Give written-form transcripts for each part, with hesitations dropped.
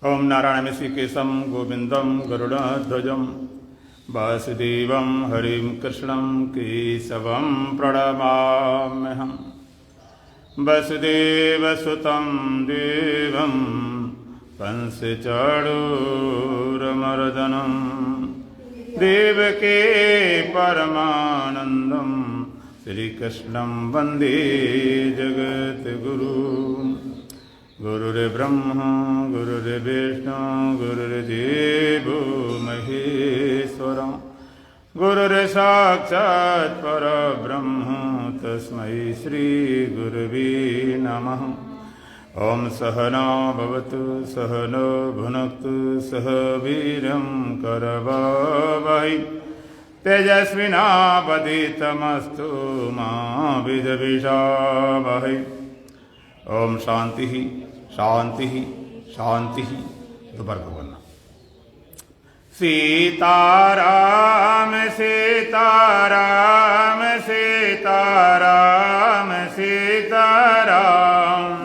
ओम नारायण ऋषिकेशं गोविंदं गरुड़ध्वजं वासुदेवं हरिं कृष्णं केशवं प्रणमाम्यहम्। वसुदेवसुतं देवं कंसचाणूरमर्दनं देवके परमानन्दं श्रीकृष्णं वन्दे जगद्गुरुम्। गुरुर्ब्रह्मा गुरुर्विष्णु गुरुर्देवो महेश्वरः गुरुर्साक्षात् परब्रह्म तस्मै श्रीगुरवे नमः। ओम सहना भवतु सहनो भुनक्तु सह वीर्यं करवावहै तेजस्विनावधीतमस्तु मा विद्विषावहै। ओम शांति शांति शांति। दोबारा बोलना। सीताराम सीताराम सीताराम सीताराम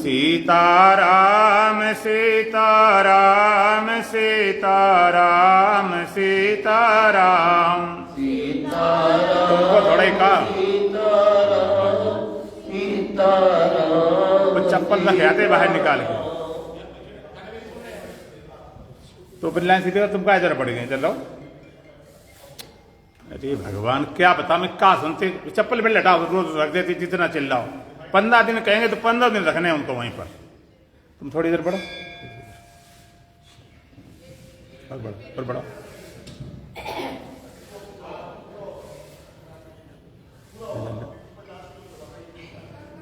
सीताराम सीताराम सीताराम सीताराम तुमको थोड़ा ही कहा तो चप्पल रख आते बाहर निकाल के तो फिर लाइन सीधे तुम क्या जरा पड़ गए। चलो अरे भगवान क्या बता मैं क्या सुनते। चप्पल पे लटाओ रोज रख देती जितना चिल्लाओ। 15 दिन कहेंगे तो 15 दिन रखने हैं उनको वहीं पर। तुम थोड़ी देर पढ़ो और बढ़ो।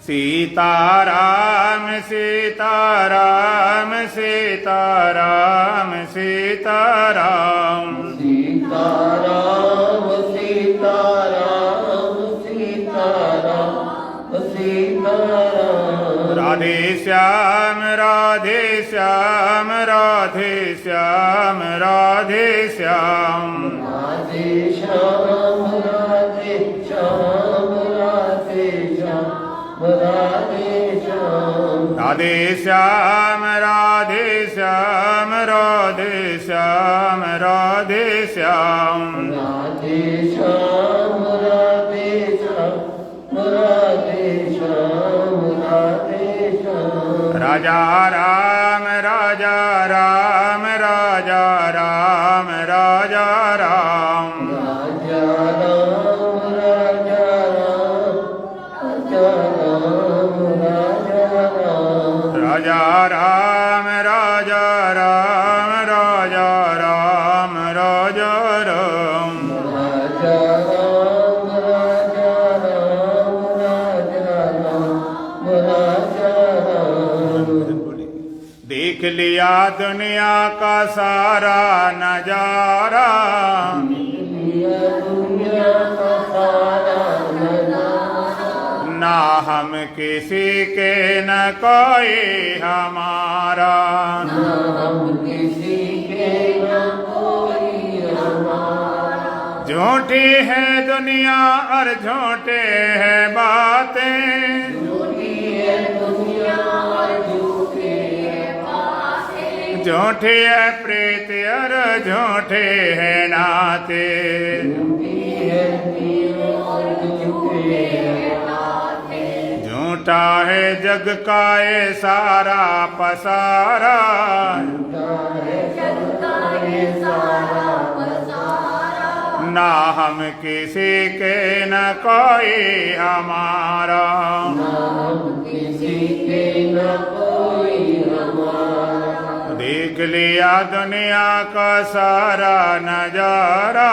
सीताराम सीताराम सीताराम सीताराम सीताराम सीताराम सीताराम सीताराम। राधे श्याम राधे श्याम राधे श्याम राधे श्याम राधे श्याम राधे श्याम राधे श्याम राधे श्याम। राधे श्याम राधे श्याम राधे श्याम राधे श्याम राधे श्याम राधे श्याम राधे श्याम राधे श्याम। राजा राम राजा राम राजा राम राजा राम राजा राम राजा राम राजा राम राजा राम। राजा राम राजा राम राजा राम राजा राम राजा राम राजा राम राजा राम। देख लिया दुनिया का सारा नजारा दुनिया का सारा नजारा ना हम किसी के न कोई हमारा हम किसी के न कोई हमारा। झूठी है दुनिया और झूठे है बातें झूठी है दुनिया और झूठी है बातें। झूठी है प्रीत और झूठे है नाते झूठी है प्रीत और झूठे है नाते। झूठा है जग का ये सारा पसारा झूठा है जग का ये सारा पसारा। ना हम किसी के न कोई हमारा ना हम किसी के न कोई हमारा। देख लिया दुनिया का सारा नजारा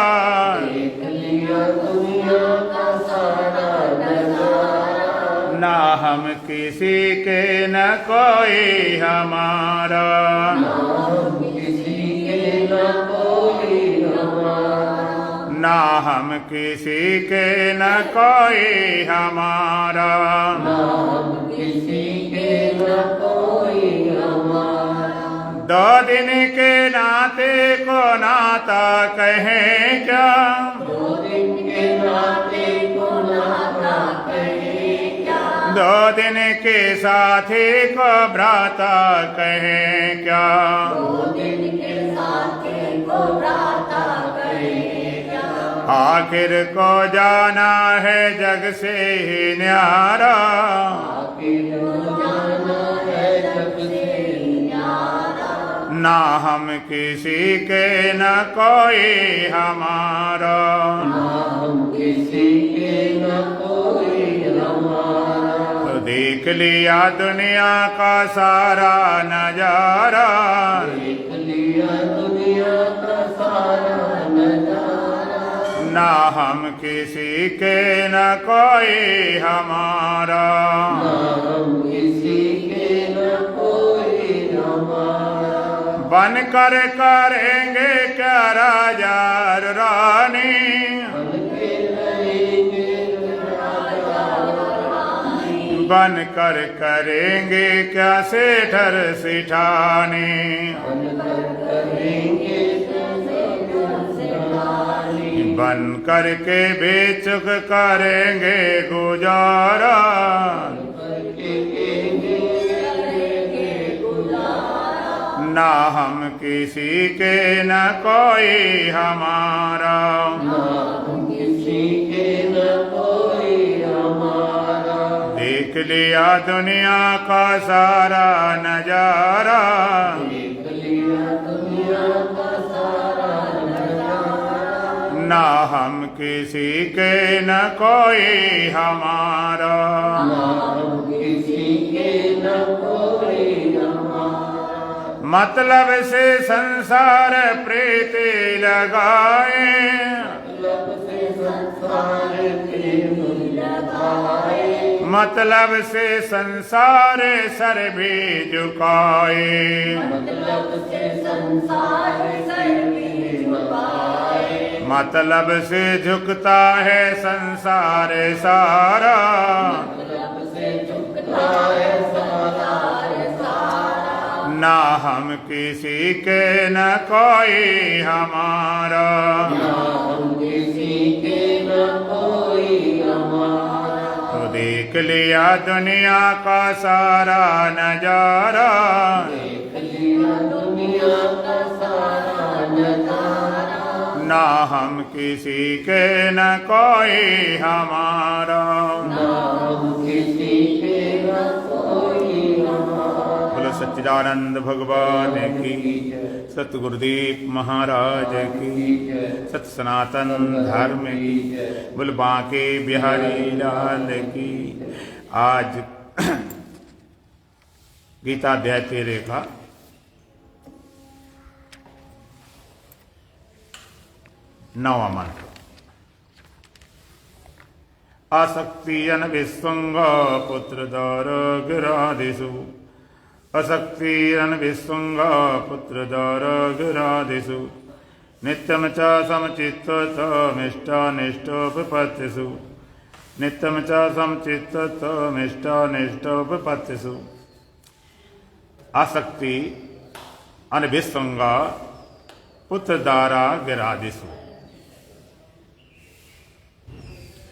देख लिया दुनिया का सारा नजारा। ना हम किसी के न कोई हमारा ना हम किसी के न कोई हमारा। ना हम किसी के न कोई हमारा ना हम किसी के न कोई हमारा। 2 दिन के नाते को नाता कहें क्या 2 दिन के नाते गुनाहगा कहे क्या। 2 दिन के साथी को भ्राता कहे क्या। 2 दिन के साथी को भ्राता कहे क्या। आखिर को जाना है जग से ही न्यारा। आखिर को जाना है जग से न्यारा। ना हम किसी के न कोई हमारा। ना हम किसी के न कोई हमारा। तो देख लिया दुनिया का सारा नजारा। देख लिया दुनिया का सारा नजारा। ना हम किसी के न कोई हमारा। ना हम किसी के न कोई हमारा। बन कर करेंगे क्या राजा और रानी। बनके रहेंगे राजा रानी। बन कर करेंगे क्या सेठर सिठानी। बनकर करेंगे रानी। बन कर के बेचुक करेंगे गुजारा। ना हम किसी के न कोई हमारा। ना हम किसी के न कोई हमारा। देख लिया दुनिया का सारा नजारा। देख लिया दुनिया का सारा नजारा। ना हम किसी के न कोई हमारा। ना हम किसी के न कोई हमारा। मतलब से संसार प्रीत लगाए। मतलब से संसार प्रेम लगाए। मतलब से संसार सर भी झुकाए। मतलब से संसार सर भी झुकाए। मतलब से झुकता है संसार सारा। मतलब से झुकता है संसार सारा। ना हम किसी के न कोई हमारा। ना हम किसी के न कोई हमारा। तो देख लिया दुनिया का सारा नजारा। देख लिया दुनिया का सारा नजारा। ना हम किसी के न कोई हमारा। ना हम किसी के न कोई हमारा। बोलो सच्चिदानंद भगवान की, सतगुरुदेव महाराज की, सत सनातन धर्म की, बोल बांके बिहारी लाल की। आज गीता अध्याय 13 का 9वां मंत्र। आसक्ति अनविस्वंग पुत्र दौर गिरादिषु। असक्ति अनविस्वंग पुत्र दौर गिरादिषु। नित्यम च समचित्तमिष्टानिष्टोपपत्तिषु। नित्यम च समचित्तमिष्टानिष्टोपपत्तिषु। आसक्ति अनविस्वंग पुत्र दारा गिरादिषु।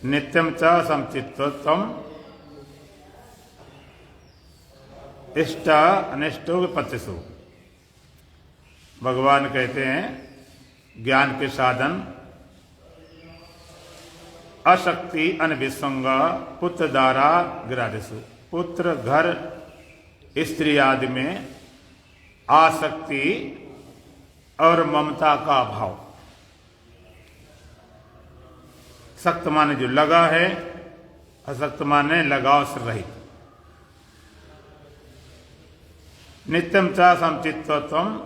नित्यम च समचित्तम इष्ट अनिष्टोपपत्तिषु। भगवान कहते हैं ज्ञान के साधन अशक्ति अनविसंग पुत्र दारा गिरादिषु। पुत्र घर स्त्री आदि में आसक्ति और ममता का अभाव। सक्त माने जो लगा है, असक्त माने लगाव से रहित। नित्यम च समचित्तत्वम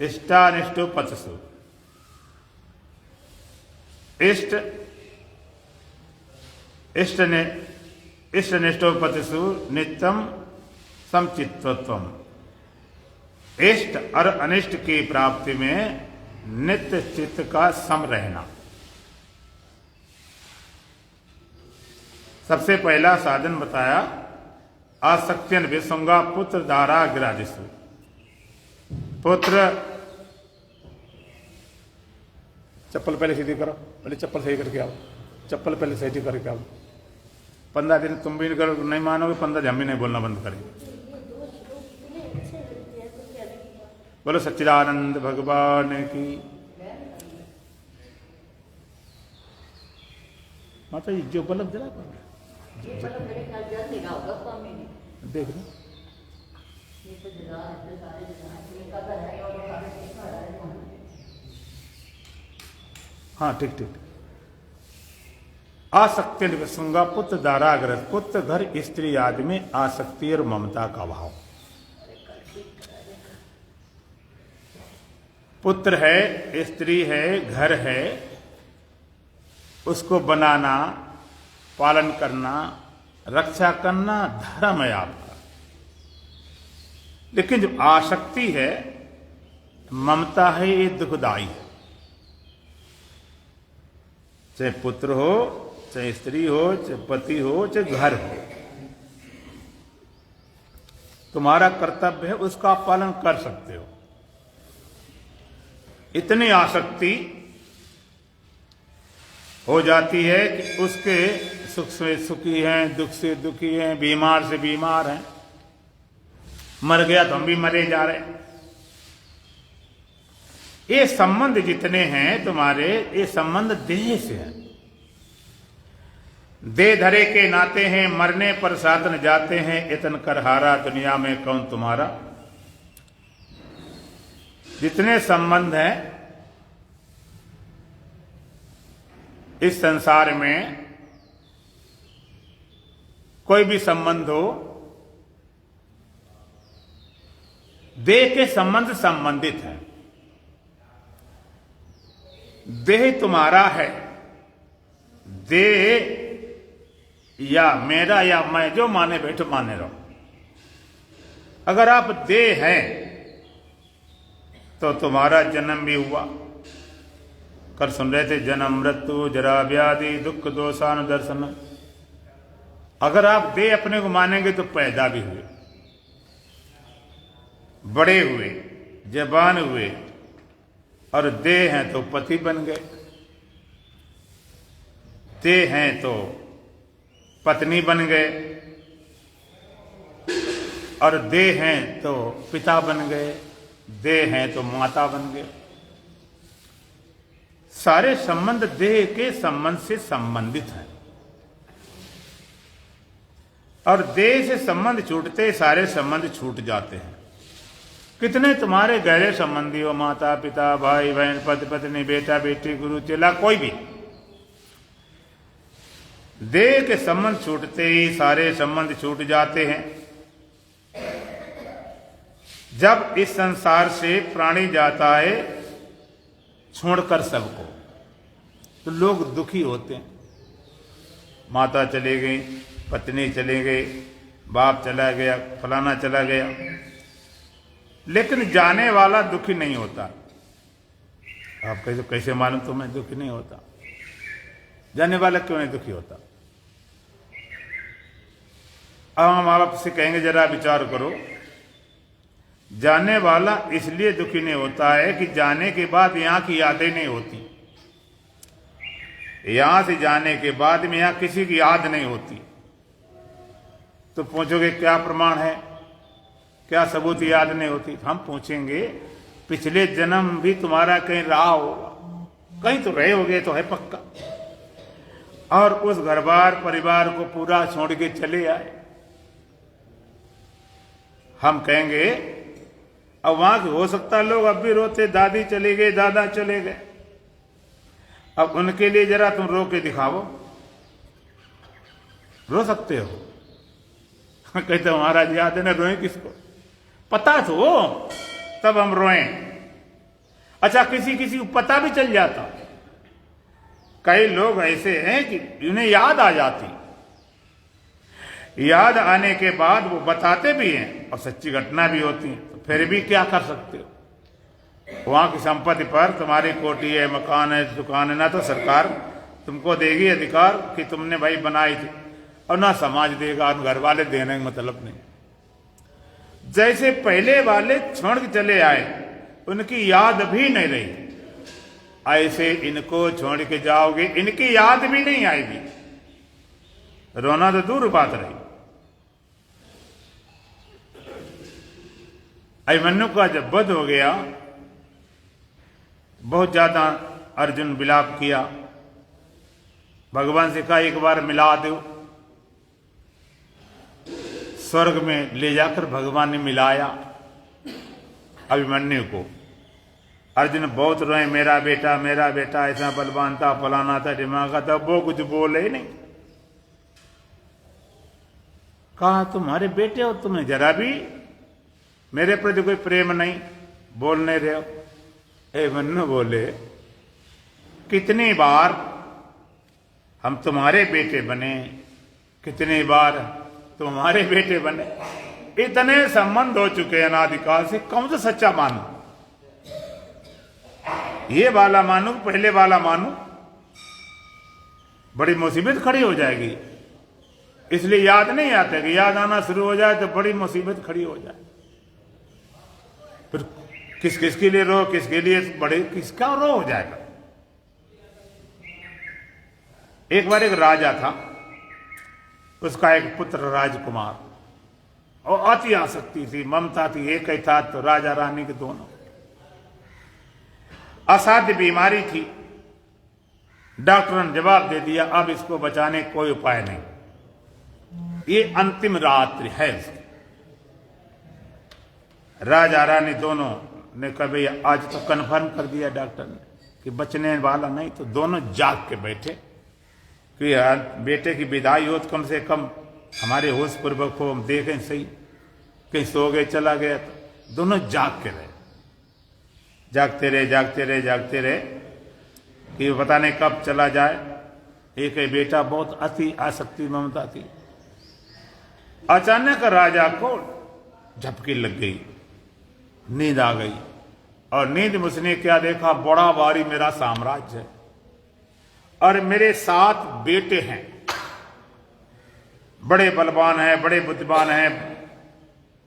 इष्टानिष्टोपपत्तिषु। इष्टनिष्टोपपत्तिषु नित्यम समचित्तत्वम। इष्ट और अनिष्ट की प्राप्ति में नित्य चित्त का सम रहना। सबसे पहला साधन बताया आसक्त्यन विसंगा पुत्र दारा गिरादिषु। पुत्र, चप्पल पहले सीधी करो, पहले चप्पल सही करके आओ। चप्पल पहले सेट करके आओ। 15 दिन तुम भी नहीं मानोगे, 15 दिन हम भी नहीं बोलना बंद करेंगे। बोलो सच्चिदानंद भगवान की। माता जी जो बल्ब जला देख लो। हाँ ठीक ठीक। आसक्ति विसंगा पुत्र दाराग्रत पुत्र घर स्त्री आदि में आसक्ति और ममता का भाव। पुत्र है, स्त्री है, घर है, उसको बनाना, पालन करना, रक्षा करना धर्म है आपका। लेकिन जो आसक्ति है, ममता है, ये दुखदाई है। चाहे पुत्र हो, चाहे स्त्री हो, चाहे पति हो, चाहे घर हो, तुम्हारा कर्तव्य है, उसका आप पालन कर सकते हो। इतनी आसक्ति हो जाती है कि उसके सुख से सुखी हैं, दुख से दुखी हैं, बीमार से बीमार हैं, मर गया तो हम भी मरे जा रहे। ये संबंध जितने हैं तुम्हारे, ये संबंध देह से हैं। देह धरे के नाते हैं, मरने पर साथ न जाते हैं, इतन कर हारा दुनिया में कौन तुम्हारा। जितने संबंध हैं इस संसार में, कोई भी संबंध हो, देह के संबंध संबंधित है। देह तुम्हारा है, देह या मेरा या मैं, जो माने बैठो माने रहो। अगर आप देह हैं तो तुम्हारा जन्म भी हुआ। कल सुन रहे थे जन्म मृत्यु जरा व्याधि दुख दोषान दर्शन। अगर आप देह अपने को मानेंगे तो पैदा भी हुए, बड़े हुए, जवान हुए, और देह हैं तो पति बन गए, देह हैं तो पत्नी बन गए, और देह हैं तो पिता बन गए, देह हैं तो माता बन गए। सारे संबंध देह के संबंध से संबंधित हैं, और देह से संबंध छूटते सारे संबंध छूट जाते हैं। कितने तुम्हारे गहरे संबंधी हो, माता पिता भाई बहन पति पत्नी बेटा बेटी गुरु चेला, कोई भी, देह के संबंध छूटते ही सारे संबंध छूट जाते हैं। जब इस संसार से प्राणी जाता है छोड़कर सबको, तो लोग दुखी होते हैं। माता चले गई, पत्नी चले गई, बाप चला गया, फलाना चला गया, लेकिन जाने वाला दुखी नहीं होता। आप कैसे मालूम तुम्हें दुखी नहीं होता? जाने वाला क्यों नहीं दुखी होता? अब हम आपसे कहेंगे जरा विचार करो। जाने वाला इसलिए दुखी नहीं होता है कि जाने के बाद यहां की यादें नहीं होती। यहां से जाने के बाद में यहां किसी की याद नहीं होती। तो पूछोगे क्या प्रमाण है, क्या सबूत याद नहीं होती? हम पूछेंगे पिछले जन्म भी तुम्हारा कहीं रहा होगा, कहीं तो रहे होगे, तो है पक्का। और उस घर बार परिवार को पूरा छोड़ के चले आए। हम कहेंगे अब वहां के हो सकता लोग अब भी रोते, दादी चले गए, दादा चले गए। अब उनके लिए जरा तुम रो के दिखाओ, रो सकते हो? कहते महाराज याद है ना, रोए किसको? पता तो तब हम रोएं। अच्छा, किसी किसी को पता भी चल जाता। कई लोग ऐसे हैं कि उन्हें याद आ जाती, याद आने के बाद वो बताते भी हैं और सच्ची घटना भी होती है। तो फिर भी क्या कर सकते हो? वहां की संपत्ति पर तुम्हारी कोठी है, मकान है, दुकान है, ना तो सरकार तुमको देगी अधिकार कि तुमने भाई बनाई थी, और ना समाज देगा, और घर वाले देने का मतलब नहीं। जैसे पहले वाले छोड़ के चले आए, उनकी याद भी नहीं रही। ऐसे इनको छोड़ के जाओगे, इनकी याद भी नहीं आएगी। रोना तो दूर बात रही। अभिमन्यु का जब वध हो गया, बहुत ज्यादा अर्जुन विलाप किया। भगवान से कहा एक बार मिला दो। स्वर्ग में ले जाकर भगवान ने मिलाया अभिमन्यु को। अर्जुन बहुत रोए, मेरा बेटा ऐसा बलवान था, फलाना था, दिमाग था। वो कुछ बोले ही नहीं। कहा तुम्हारे बेटे हो, तुम्हें जरा भी मेरे प्रति कोई प्रेम नहीं, बोल नहीं रहे हो। अभिमन्यु बोले कितनी बार हम तुम्हारे बेटे बने, कितनी बार तुम्हारे बेटे बने। इतने संबंध हो चुके हैं अनादिकाल से, कौन सा सच्चा मानू? ये वाला मानू, पहले वाला मानू? बड़ी मुसीबत खड़ी हो जाएगी। इसलिए याद नहीं आते कि याद आना शुरू हो जाए तो बड़ी मुसीबत खड़ी हो जाए। फिर किस किस के लिए रो, किसके लिए बड़े, किसका रो हो जाएगा। एक बार एक राजा था, उसका एक पुत्र राजकुमार, और अति आसक्ति थी, ममता थी, एक ही था तो राजा रानी के दोनों। असाध्य बीमारी थी। डॉक्टर ने जवाब दे दिया अब इसको बचाने कोई उपाय नहीं, ये अंतिम रात्रि है इसकी। राजा रानी दोनों ने कहा भैया आज तो कन्फर्म कर दिया डॉक्टर ने कि बचने वाला नहीं, तो दोनों जाग के बैठे कि यार बेटे की विदाई हो तो कम से कम हमारे होश पूर्वक हो, हम देखें सही। कहीं सो गए, चला गया, तो दोनों जाग के रहे। जागते रहे कि पता नहीं कब चला जाए। एक ही बेटा, बहुत अति आसक्ति ममता थी। अचानक राजा को झपकी लग गई, नींद आ गई, और नींद में उसने क्या देखा, बड़ा भारी मेरा साम्राज्य है और मेरे 7 बेटे हैं, बड़े बलवान हैं, बड़े बुद्धिमान हैं,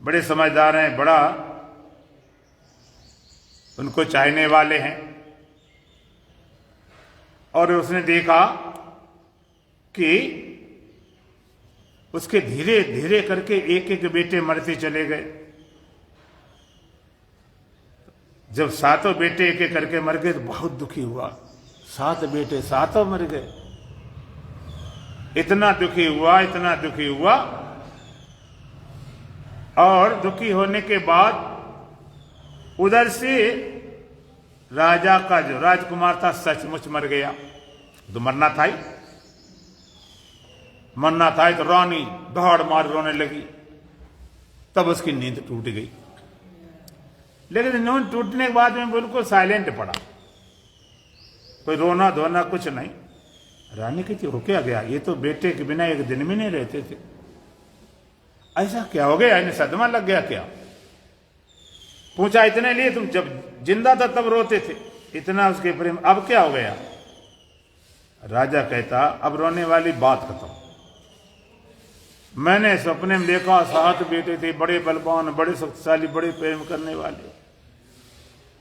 बड़े समझदार हैं, बड़ा उनको चाहने वाले हैं। और उसने देखा कि उसके धीरे धीरे करके एक एक बेटे मरते चले गए। जब 7 बेटे एक एक करके मर गए तो बहुत दुखी हुआ। 7 बेटे 7 मर गए। इतना दुखी हुआ और दुखी होने के बाद उधर से राजा का जो राजकुमार था सचमुच मर गया। तो मरना था ही, तो रानी दौड़ मार रोने लगी। तब उसकी नींद टूट गई। लेकिन नींद टूटने के बाद में बिल्कुल साइलेंट पड़ा, कोई रोना धोना कुछ नहीं। रानी कहती हो क्या गया, ये तो बेटे के बिना एक दिन भी नहीं रहते थे, ऐसा क्या हो गया, इन्हें सदमा लग गया क्या? पूछा इतने लिए तुम जब जिंदा था तब रोते थे, इतना उसके प्रेम, अब क्या हो गया? राजा कहता अब रोने वाली बात खत्म। मैंने सपने में देखा 7 बेटे थे, बड़े बलवान, बड़े शक्तिशाली, बड़े प्रेम करने वाले,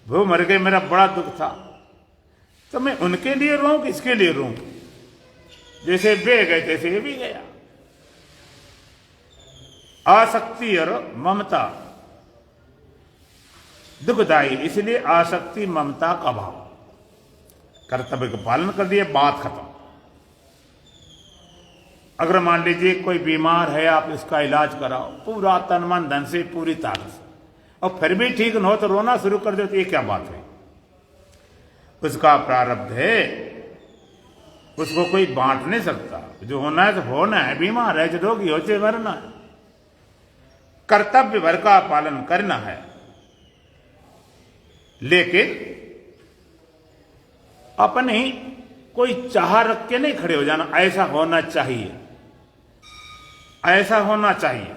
वो मर गए, मेरा बड़ा दुख था। तो मैं उनके लिए रोऊं, किसके लिए रोऊं? जैसे वे गए तैसे ये भी गया। आसक्ति और ममता दुखदायी, इसलिए आसक्ति ममता का भाव, कर्तव्य का पालन कर दिए, बात खत्म। अगर मान लीजिए कोई बीमार है, आप इसका इलाज कराओ पूरा तन मन धन से, पूरी ताकत से, और फिर भी ठीक न हो तो रोना शुरू कर दो, तो ये क्या बात है? उसका प्रारब्ध है, उसको कोई बांट नहीं सकता। जो होना है तो होना है, बीमार है, जो रोगी हो चाहे मरना है, कर्तव्य भर का पालन करना है। लेकिन अपनी कोई चाह रख के नहीं खड़े हो जाना, ऐसा होना चाहिए, ऐसा होना चाहिए।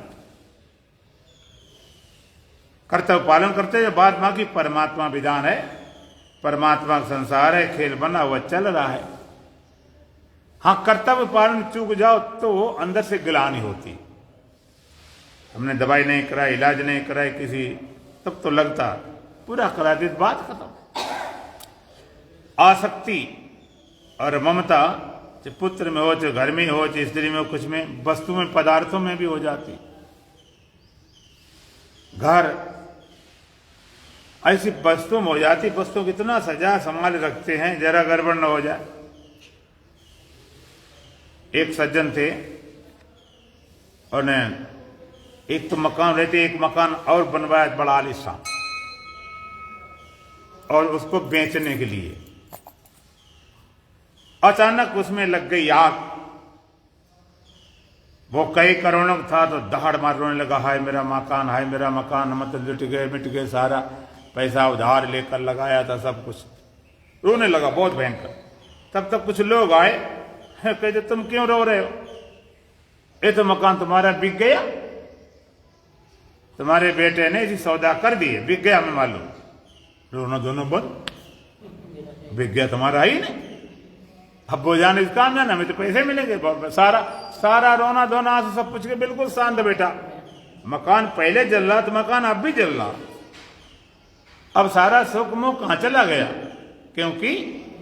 कर्तव्य पालन करते हैं, बाद बाकी परमात्मा विधान है, परमात्मा का संसार है, खेल बना हुआ चल रहा है। हाँ, कर्तव्य पालन चूक जाओ तो अंदर से गिलानी होती। हमने दवाई नहीं कराई, इलाज नहीं कराई किसी, तब तो लगता, पूरा करा दी, बात खत्म। आसक्ति और ममता, चाहे पुत्र में हो, चाहे घर में हो, चाहे स्त्री में हो, कुछ में, वस्तु में, पदार्थों में भी हो जाती। घर ऐसी वस्तु में हो जाती, वस्तु कितना सजा संभाल रखते हैं, जरा गड़बड़ न हो जाए। एक सज्जन थे और एक तो मकान रहते, एक मकान और बनवाया बड़ा आलीशान, और उसको बेचने के लिए अचानक उसमें लग गई आग। वो कई करोड़ों का था तो दहाड़ मार रोने लगा, हाय मेरा मकान, हाय मेरा मकान, मतलब लुट गए, मिट गए, सारा पैसा उधार लेकर लगाया था, सब कुछ रोने लगा बहुत भयंकर। तब तक कुछ लोग आए, कहते तुम क्यों रो रहे हो, ये तो मकान तुम्हारा बिक गया, तुम्हारे बेटे ने इसी सौदा कर दिए, बिक गया, हमें मालूम। रोना दोनों बंद, बिक गया तुम्हारा ही नहीं, अब वो जाने इस काम जाना, हमें तो पैसे मिलेंगे। सारा रोना धोना से सब पूछ के बिल्कुल शांत बेटा, मकान पहले जल रहा तो मकान अब भी जल रहा, अब सारा सुख मोह कहां चला गया, क्योंकि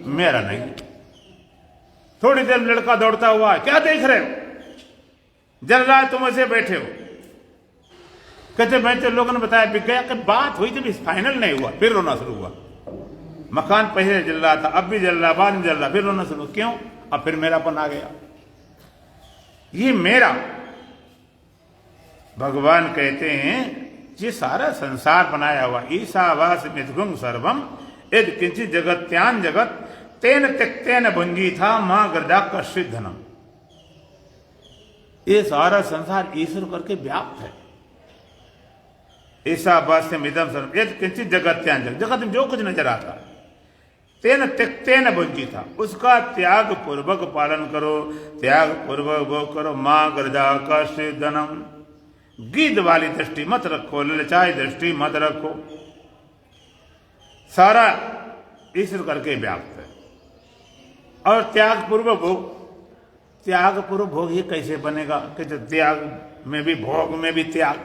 मेरा नहीं। थोड़ी देर लड़का दौड़ता हुआ, क्या देख रहे हो, जल रहा है, तुम ऐसे बैठे हो। कहते मैं तो लोगों ने बताया बिक गया, कि बात हुई जब फाइनल नहीं हुआ, फिर रोना शुरू हुआ। मकान पहले जल रहा था, अब भी जल रहा, बाद में जल रहा, फिर रोना शुरू। क्यों? अब फिर मेरापन आ गया, ये मेरा। भगवान कहते हैं ये सारा संसार बनाया हुआ, ईशावास मिथुंग सर्वम यद किंचित जगत्यान जगत तेन त्यक्तेन भुंजी था मां गर्दा कश्चित धनम। ये सारा संसार ईश्वर करके व्याप्त है। ईशावास मिदम सर्वम यद किंचित जगत्यान जगत, जगत में जो कुछ नजर आता है, तेन त्यक्तेन भुंजी था, उसका त्याग पूर्वक पालन करो, त्याग पूर्वक भोग करो। मां गर्दा कश्चित धनम, गिद्ध वाली दृष्टि मत रखो, ललचाई दृष्टि मत रखो। सारा ईश्वर करके व्याप्त है। और त्याग पूर्वक भोग, त्याग पूर्वक भोग ये कैसे बनेगा कि जो त्याग में भी भोग में भी त्याग।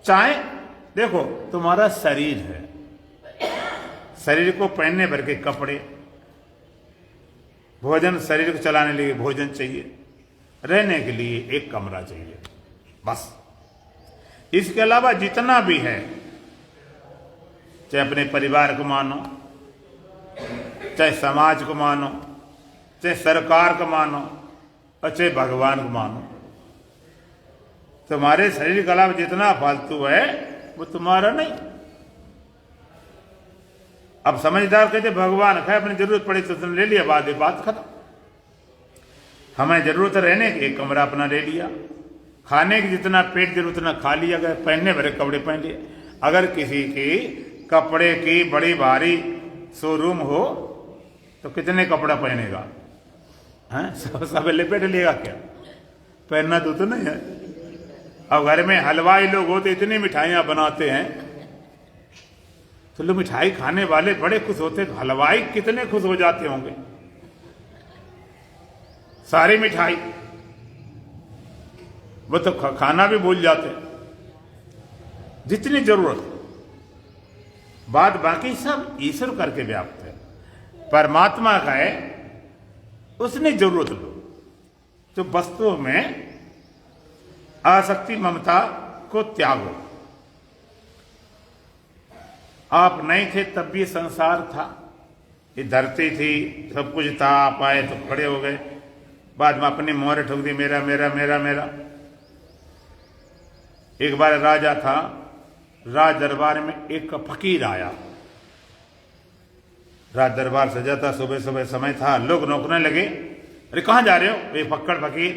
चाहे देखो तुम्हारा शरीर है, शरीर को पहनने भर के कपड़े, भोजन, शरीर को चलाने के लिए भोजन चाहिए, रहने के लिए एक कमरा चाहिए, बस। इसके अलावा जितना भी है, चाहे अपने परिवार को मानो, चाहे समाज को मानो, चाहे सरकार को मानो, और चाहे भगवान को मानो, तुम्हारे शरीर के अलावा जितना फालतू है वो तुम्हारा नहीं। अब समझदार कहते भगवान है, अपनी जरूरत पड़ी तो तुमने ले लिया, बात खत्म। हमें जरूरत है रहने की, एक कमरा अपना ले लिया, खाने की जितना पेट जरूरत उतना खा लिया, अगर पहनने भरे कपड़े पहन लिए। अगर किसी की कपड़े की बड़ी भारी शोरूम हो तो कितने कपड़ा पहनेगा, हैं? सब लपेट लेगा क्या, पहनना तो नहीं है। अब घर में हलवाई लोग होते, इतनी मिठाइयां बनाते हैं, तो लोग मिठाई खाने वाले बड़े खुश होते, तो हलवाई कितने खुश हो जाते होंगे। सारी मिठाई, वो तो खाना भी भूल जाते, जितनी जरूरत। बात बाकी सब ईश्वर करके व्याप्त है। परमात्मा का है, उसने जरूरत लो। तो वस्तुओं में आसक्ति ममता को त्यागो। आप नहीं थे तब भी संसार था, ये धरती थी, सब कुछ था, आप आए तो खड़े हो गए, बाद में अपनी मोहर ठोक दी, मेरा मेरा मेरा मेरा। एक बार राजा था, राज दरबार में एक फकीर आया, राज दरबार सजा था, सुबह सुबह समय था, लोग रोकने लगे, अरे कहां जा रहे हो, ये फक्कड़ फकीर।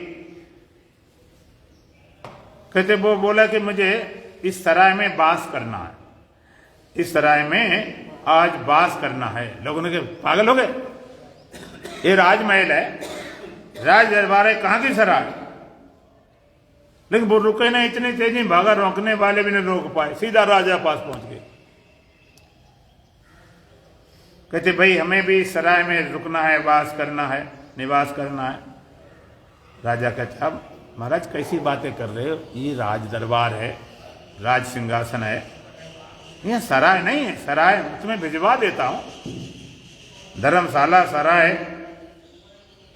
कहते वो बोला कि मुझे इस सराय में वास करना है, इस सराय में आज वास करना है। लोगों ने कहा पागल हो गए, ये राजमहल है, राज दरबार है, कहां की सराय। लेकिन वो रुके ना, इतनी तेजी भागा, रोकने वाले भी नहीं रोक पाए, सीधा राजा पास पहुंच गए। कहते भाई हमें भी इस सराय में रुकना है, वास करना है, निवास करना है। राजा कहते अब महाराज कैसी बातें कर रहे हो, ये राज दरबार है, राज सिंहासन है, यह सराय नहीं है, सराय तुम्हें भिजवा देता हूं, धर्मशाला सराय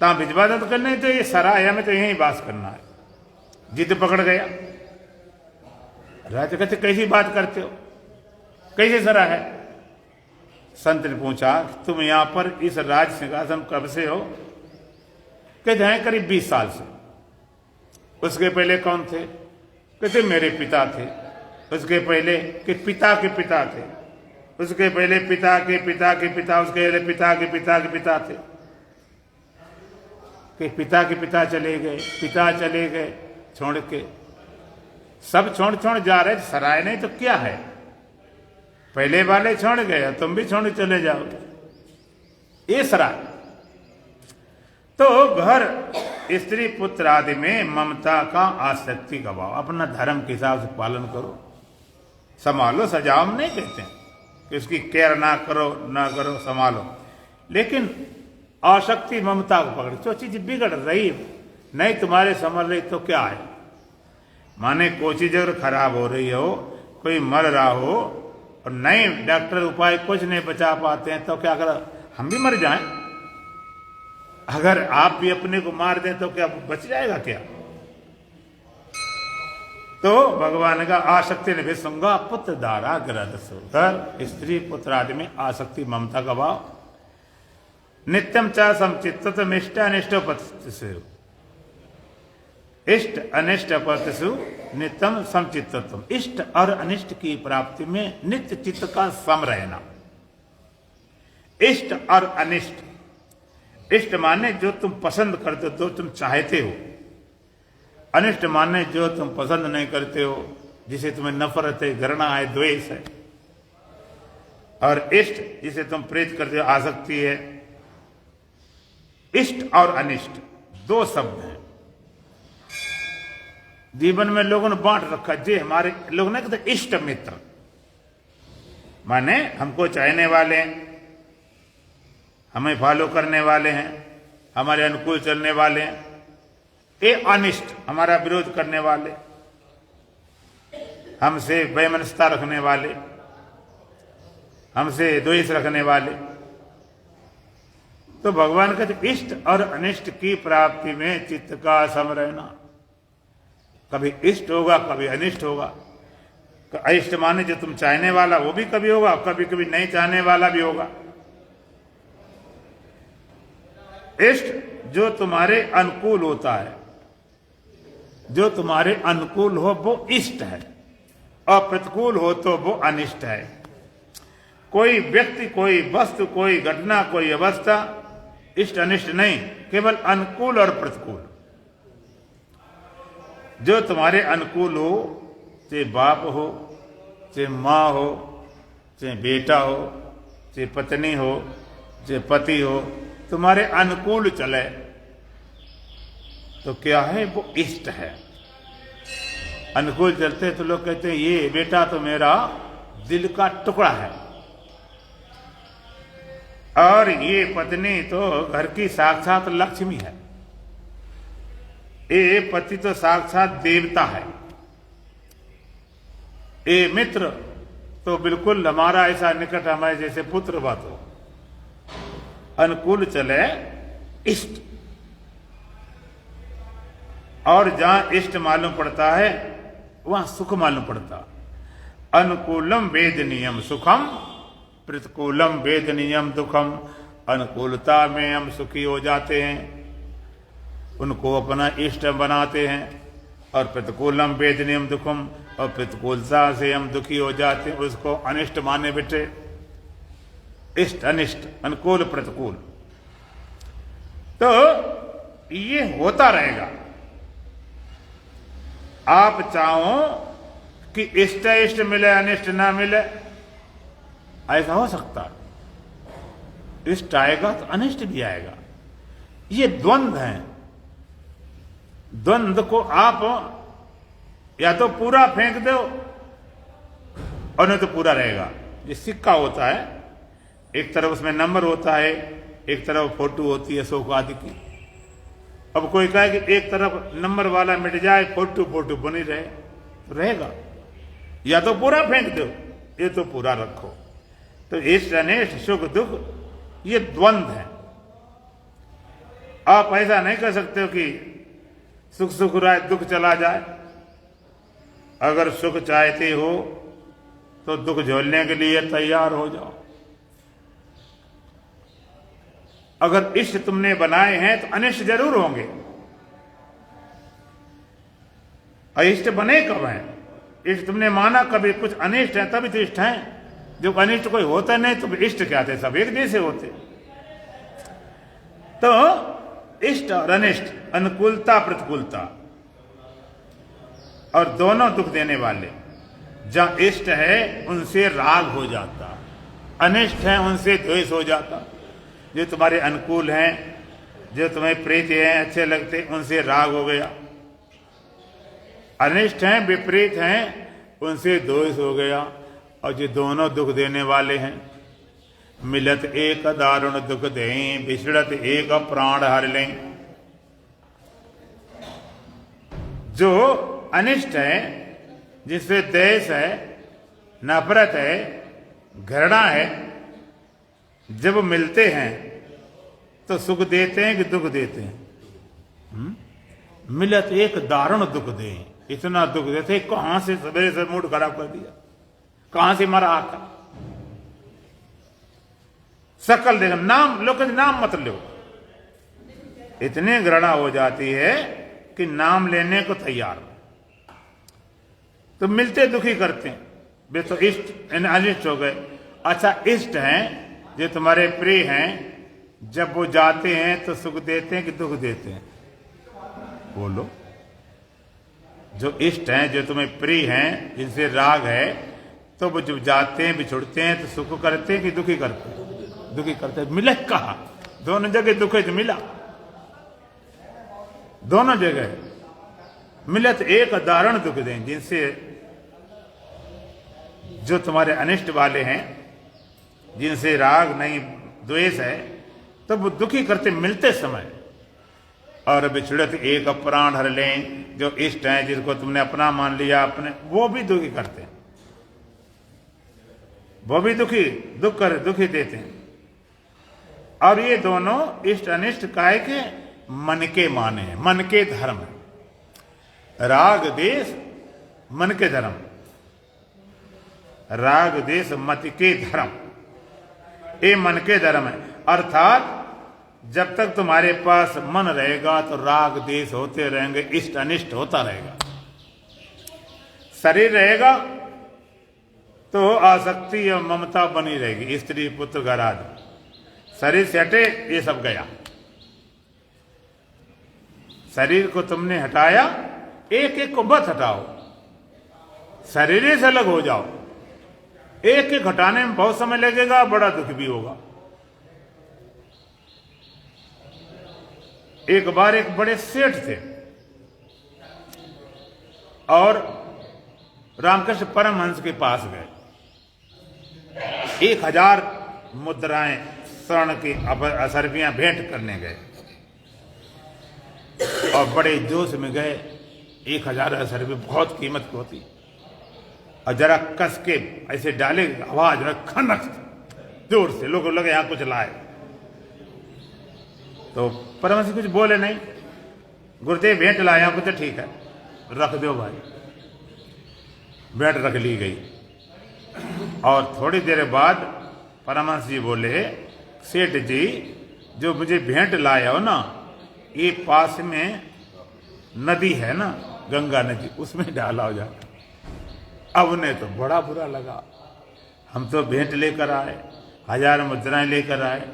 ता भिजवा दे तो करने, तो ये सराय हमें तो यहीं बास करना है। जिद पकड़ गया। राजा कहते कैसी बात करते हो, कैसे सराय है? संत ने पूछा तुम यहां पर इस राज सिंहासन कब से हो? कहते हैं करीब 20 साल से। उसके पहले कौन थे? कहते मेरे पिता थे। उसके पहले कि पिता के पिता थे। उसके पहले पिता के पिता के पिता, उसके पहले पिता के पिता के पिता थे। कि पिता के पिता चले गए, पिता चले गए, छोड़ के सब छोड़ छोड़ जा रहे। सराय नहीं तो क्या है? पहले वाले छोड़ गए, तुम भी छोड़ चले जाओगे, ये सराय। तो घर, स्त्री, पुत्र आदि में ममता का आसक्ति का भाव, अपना धर्म के हिसाब से पालन करो, संभालो। सजाओ हम नहीं कहते कि उसकी केयर ना करो, ना करो, संभालो, लेकिन आसक्ति ममता को पकड़, जो चीज बिगड़ रही नहीं तुम्हारे संभल रही तो क्या है? माने कोई चीज अगर खराब हो रही हो, कोई मर रहा हो और नहीं डॉक्टर उपाय कुछ नहीं बचा पाते हैं, तो क्या करो? हम भी मर जाएं। अगर आप भी अपने को मार दें तो क्या बच जाएगा क्या? तो भगवान का आसक्ति ने भी सुंगा पुत्र दारा ग्रद घर, स्त्री, पुत्र आदि में आसक्ति ममता का भाव। नित्यम चा समचित्तम इष्ट अनिष्ट पतिषु, इष्ट अनिष्ट पतिषु नित्यम समचित्तम। इष्ट और अनिष्ट की प्राप्ति में नित्य चित्त का सम रहना। इष्ट और अनिष्ट, इष्ट माने जो तुम पसंद करते हो, जो तुम चाहते हो। अनिष्ट माने जो तुम पसंद नहीं करते हो, जिसे तुम्हें नफरत है, घृणा है, द्वेष है। और इष्ट जिसे तुम प्रीत करते हो, आसक्ति है। इष्ट और अनिष्ट दो शब्द हैं। जीवन में लोगों ने बांट रखा, जे हमारे लोग ने कहते इष्ट मित्र, माने हमको चाहने वाले हैं, हमें फॉलो करने वाले हैं, हमारे अनुकूल चलने वाले हैं। ये अनिष्ट, हमारा विरोध करने वाले, हमसे वैमनस्यता रखने वाले, हमसे द्वेष रखने वाले। तो भगवान कहते इष्ट और अनिष्ट की प्राप्ति में चित्त का सम रहना। कभी इष्ट होगा, कभी अनिष्ट होगा। अनिष्ट माने जो तुम चाहने वाला वो भी कभी होगा, कभी कभी नहीं चाहने वाला भी होगा। इष्ट जो तुम्हारे अनुकूल होता है, जो तुम्हारे अनुकूल हो वो इष्ट है, और प्रतिकूल हो तो वो अनिष्ट है। कोई व्यक्ति, कोई वस्तु, कोई घटना, कोई अवस्था इष्ट अनिष्ट नहीं, केवल अनुकूल और प्रतिकूल। जो तुम्हारे अनुकूल हो, चाहे बाप हो, चाहे माँ हो, चाहे बेटा हो, चाहे पत्नी हो, चाहे पति हो, तुम्हारे अनुकूल चले तो क्या है? वो इष्ट है। अनुकूल चलते तो लोग कहते हैं ये बेटा तो मेरा दिल का टुकड़ा है, और ये पत्नी तो घर की साक्षात लक्ष्मी है, ये पति तो साक्षात देवता है, ये मित्र तो बिल्कुल हमारा ऐसा निकट, हमारे जैसे पुत्र बात हो। अनुकूल चले इष्ट, और जहां इष्ट मालूम पड़ता है वहां सुख मालूम पड़ता। अनुकूलम वेदनीयम सुखम, प्रतिकूलम वेदनीयम दुखम। अनुकूलता में हम सुखी हो जाते हैं, उनको अपना इष्ट बनाते हैं, और प्रतिकूलम वेदनीयम दुखम, और प्रतिकूलता से हम दुखी हो जाते हैं, उसको अनिष्ट माने बेटे। इष्ट अनिष्ट, अनुकूल प्रतिकूल, तो ये होता रहेगा। आप चाहो कि इष्ट इष्ट मिले, अनिष्ट ना मिले, ऐसा हो सकता है। इष्ट आएगा तो अनिष्ट भी आएगा। ये द्वंद्व है। द्वंद्व को आप या तो पूरा फेंक दो और नहीं तो पूरा रहेगा। ये सिक्का होता है, एक तरफ उसमें नंबर होता है, एक तरफ फोटो होती है अशोक आदि की। अब कोई कहे कि एक तरफ नंबर वाला मिट जाए, फोटो फोटो बनी रहे, तो रहेगा। या तो पूरा फेंक दो ये तो पूरा रखो। तो इष्ट अनिष्ट सुख दुख ये द्वंद्व है। आप ऐसा नहीं कर सकते हो कि सुख सुख रहा है दुख चला जाए। अगर सुख चाहते हो तो दुख झेलने के लिए तैयार हो जाओ। अगर इष्ट तुमने बनाए हैं तो अनिष्ट जरूर होंगे। अनिष्ट बने कब हैं? इष्ट तुमने माना कभी कुछ अनिष्ट है तभी तो इष्ट है। जो अनिष्ट कोई होता नहीं तो इष्ट क्या थे? सब एक जैसे होते। तो इष्ट और अनिष्ट, अनुकूलता प्रतिकूलता, और दोनों दुख देने वाले। जहां इष्ट है उनसे राग हो जाता, अनिष्ट है उनसे द्वेष हो जाता। जो तुम्हारे अनुकूल हैं, जो तुम्हें प्रीत हैं, अच्छे लगते, उनसे राग हो गया। अनिष्ट हैं, विपरीत हैं, उनसे द्वेष हो गया। और जो दोनों दुख देने वाले हैं, मिलत एक दारुण दुख दें, बिछड़त एक प्राण हर लें। जो अनिष्ट है, जिससे द्वेष है, नफरत है, घृणा है, जब मिलते हैं तो सुख देते हैं कि दुख देते हैं? मिलत एक दारुण दुख दें, इतना दुख देते। कहां से सवेरे से मूड खराब कर दिया, कहां से मरा आका सकल देना नाम, लोग नाम मत लो। इतनी घृणा हो जाती है कि नाम लेने को तैयार। तो मिलते दुखी करते हैं। वे तो इष्ट अनिष्ट हो गए। अच्छा, इष्ट हैं जो तुम्हारे प्रिय हैं, जब वो जाते हैं तो सुख देते हैं कि दुख देते हैं? बोलो। जो इष्ट हैं, जो तुम्हें प्रिय हैं, जिनसे राग है, तो वो जब जाते हैं, बिछुड़ते हैं, तो सुख करते हैं कि दुखी करते हैं? दुखी करते हैं। मिला कहा? दोनों जगह दुख है, मिला दोनों जगह। मिलत एक दारुण दुख दें, जिनसे जो तुम्हारे अनिष्ट वाले हैं, जिनसे राग नहीं द्वेष है, तो वो दुखी करते मिलते समय। और बिछड़त एक प्राण हर लें, जो इष्ट हैं, जिसको तुमने अपना मान लिया, अपने, वो भी दुखी करते हैं। वो भी दुखी देते हैं। और ये दोनों इष्ट अनिष्ट काय के मन के माने हैं, मन के धर्म। राग देश मन के धर्म, राग देश मत के धर्म, ये मन के धर्म है। अर्थात जब तक तुम्हारे पास मन रहेगा तो राग देश होते रहेंगे, इष्ट अनिष्ट होता रहेगा। शरीर रहेगा तो आसक्ति और ममता बनी रहेगी, स्त्री पुत्र घर आदि। शरीर से हटे, ये सब गया। शरीर को तुमने हटाया, एक एक को मत हटाओ, शरीर से अलग हो जाओ। एक एक हटाने में बहुत समय लगेगा, बड़ा दुख भी होगा। एक बार एक बड़े सेठ थे और रामकृष्ण परमहंस के पास गए। 1000 मुद्राएं स्वर्ण की असरफियां भेंट करने गए और बड़े जोश में गए। 1000 असरफी बहुत कीमत की होती। और जरा कस के ऐसे डाले, आवाज खनक जोर से, लोगों लगे यहां कुछ लाए। तो परमहंस कुछ बोले नहीं। गुरुदेव भेंट लाया कुछ, ठीक है रख दो भाई। भेंट रख ली गई। और थोड़ी देर बाद परमहंस जी बोले, सेठ जी जो मुझे भेंट लाया हो ना, ये पास में नदी है ना, गंगा नदी, उसमें डाला हो जाता। अब उन्हें तो बड़ा बुरा लगा। हम तो भेंट लेकर आए, 1000 मुद्राएं लेकर आए,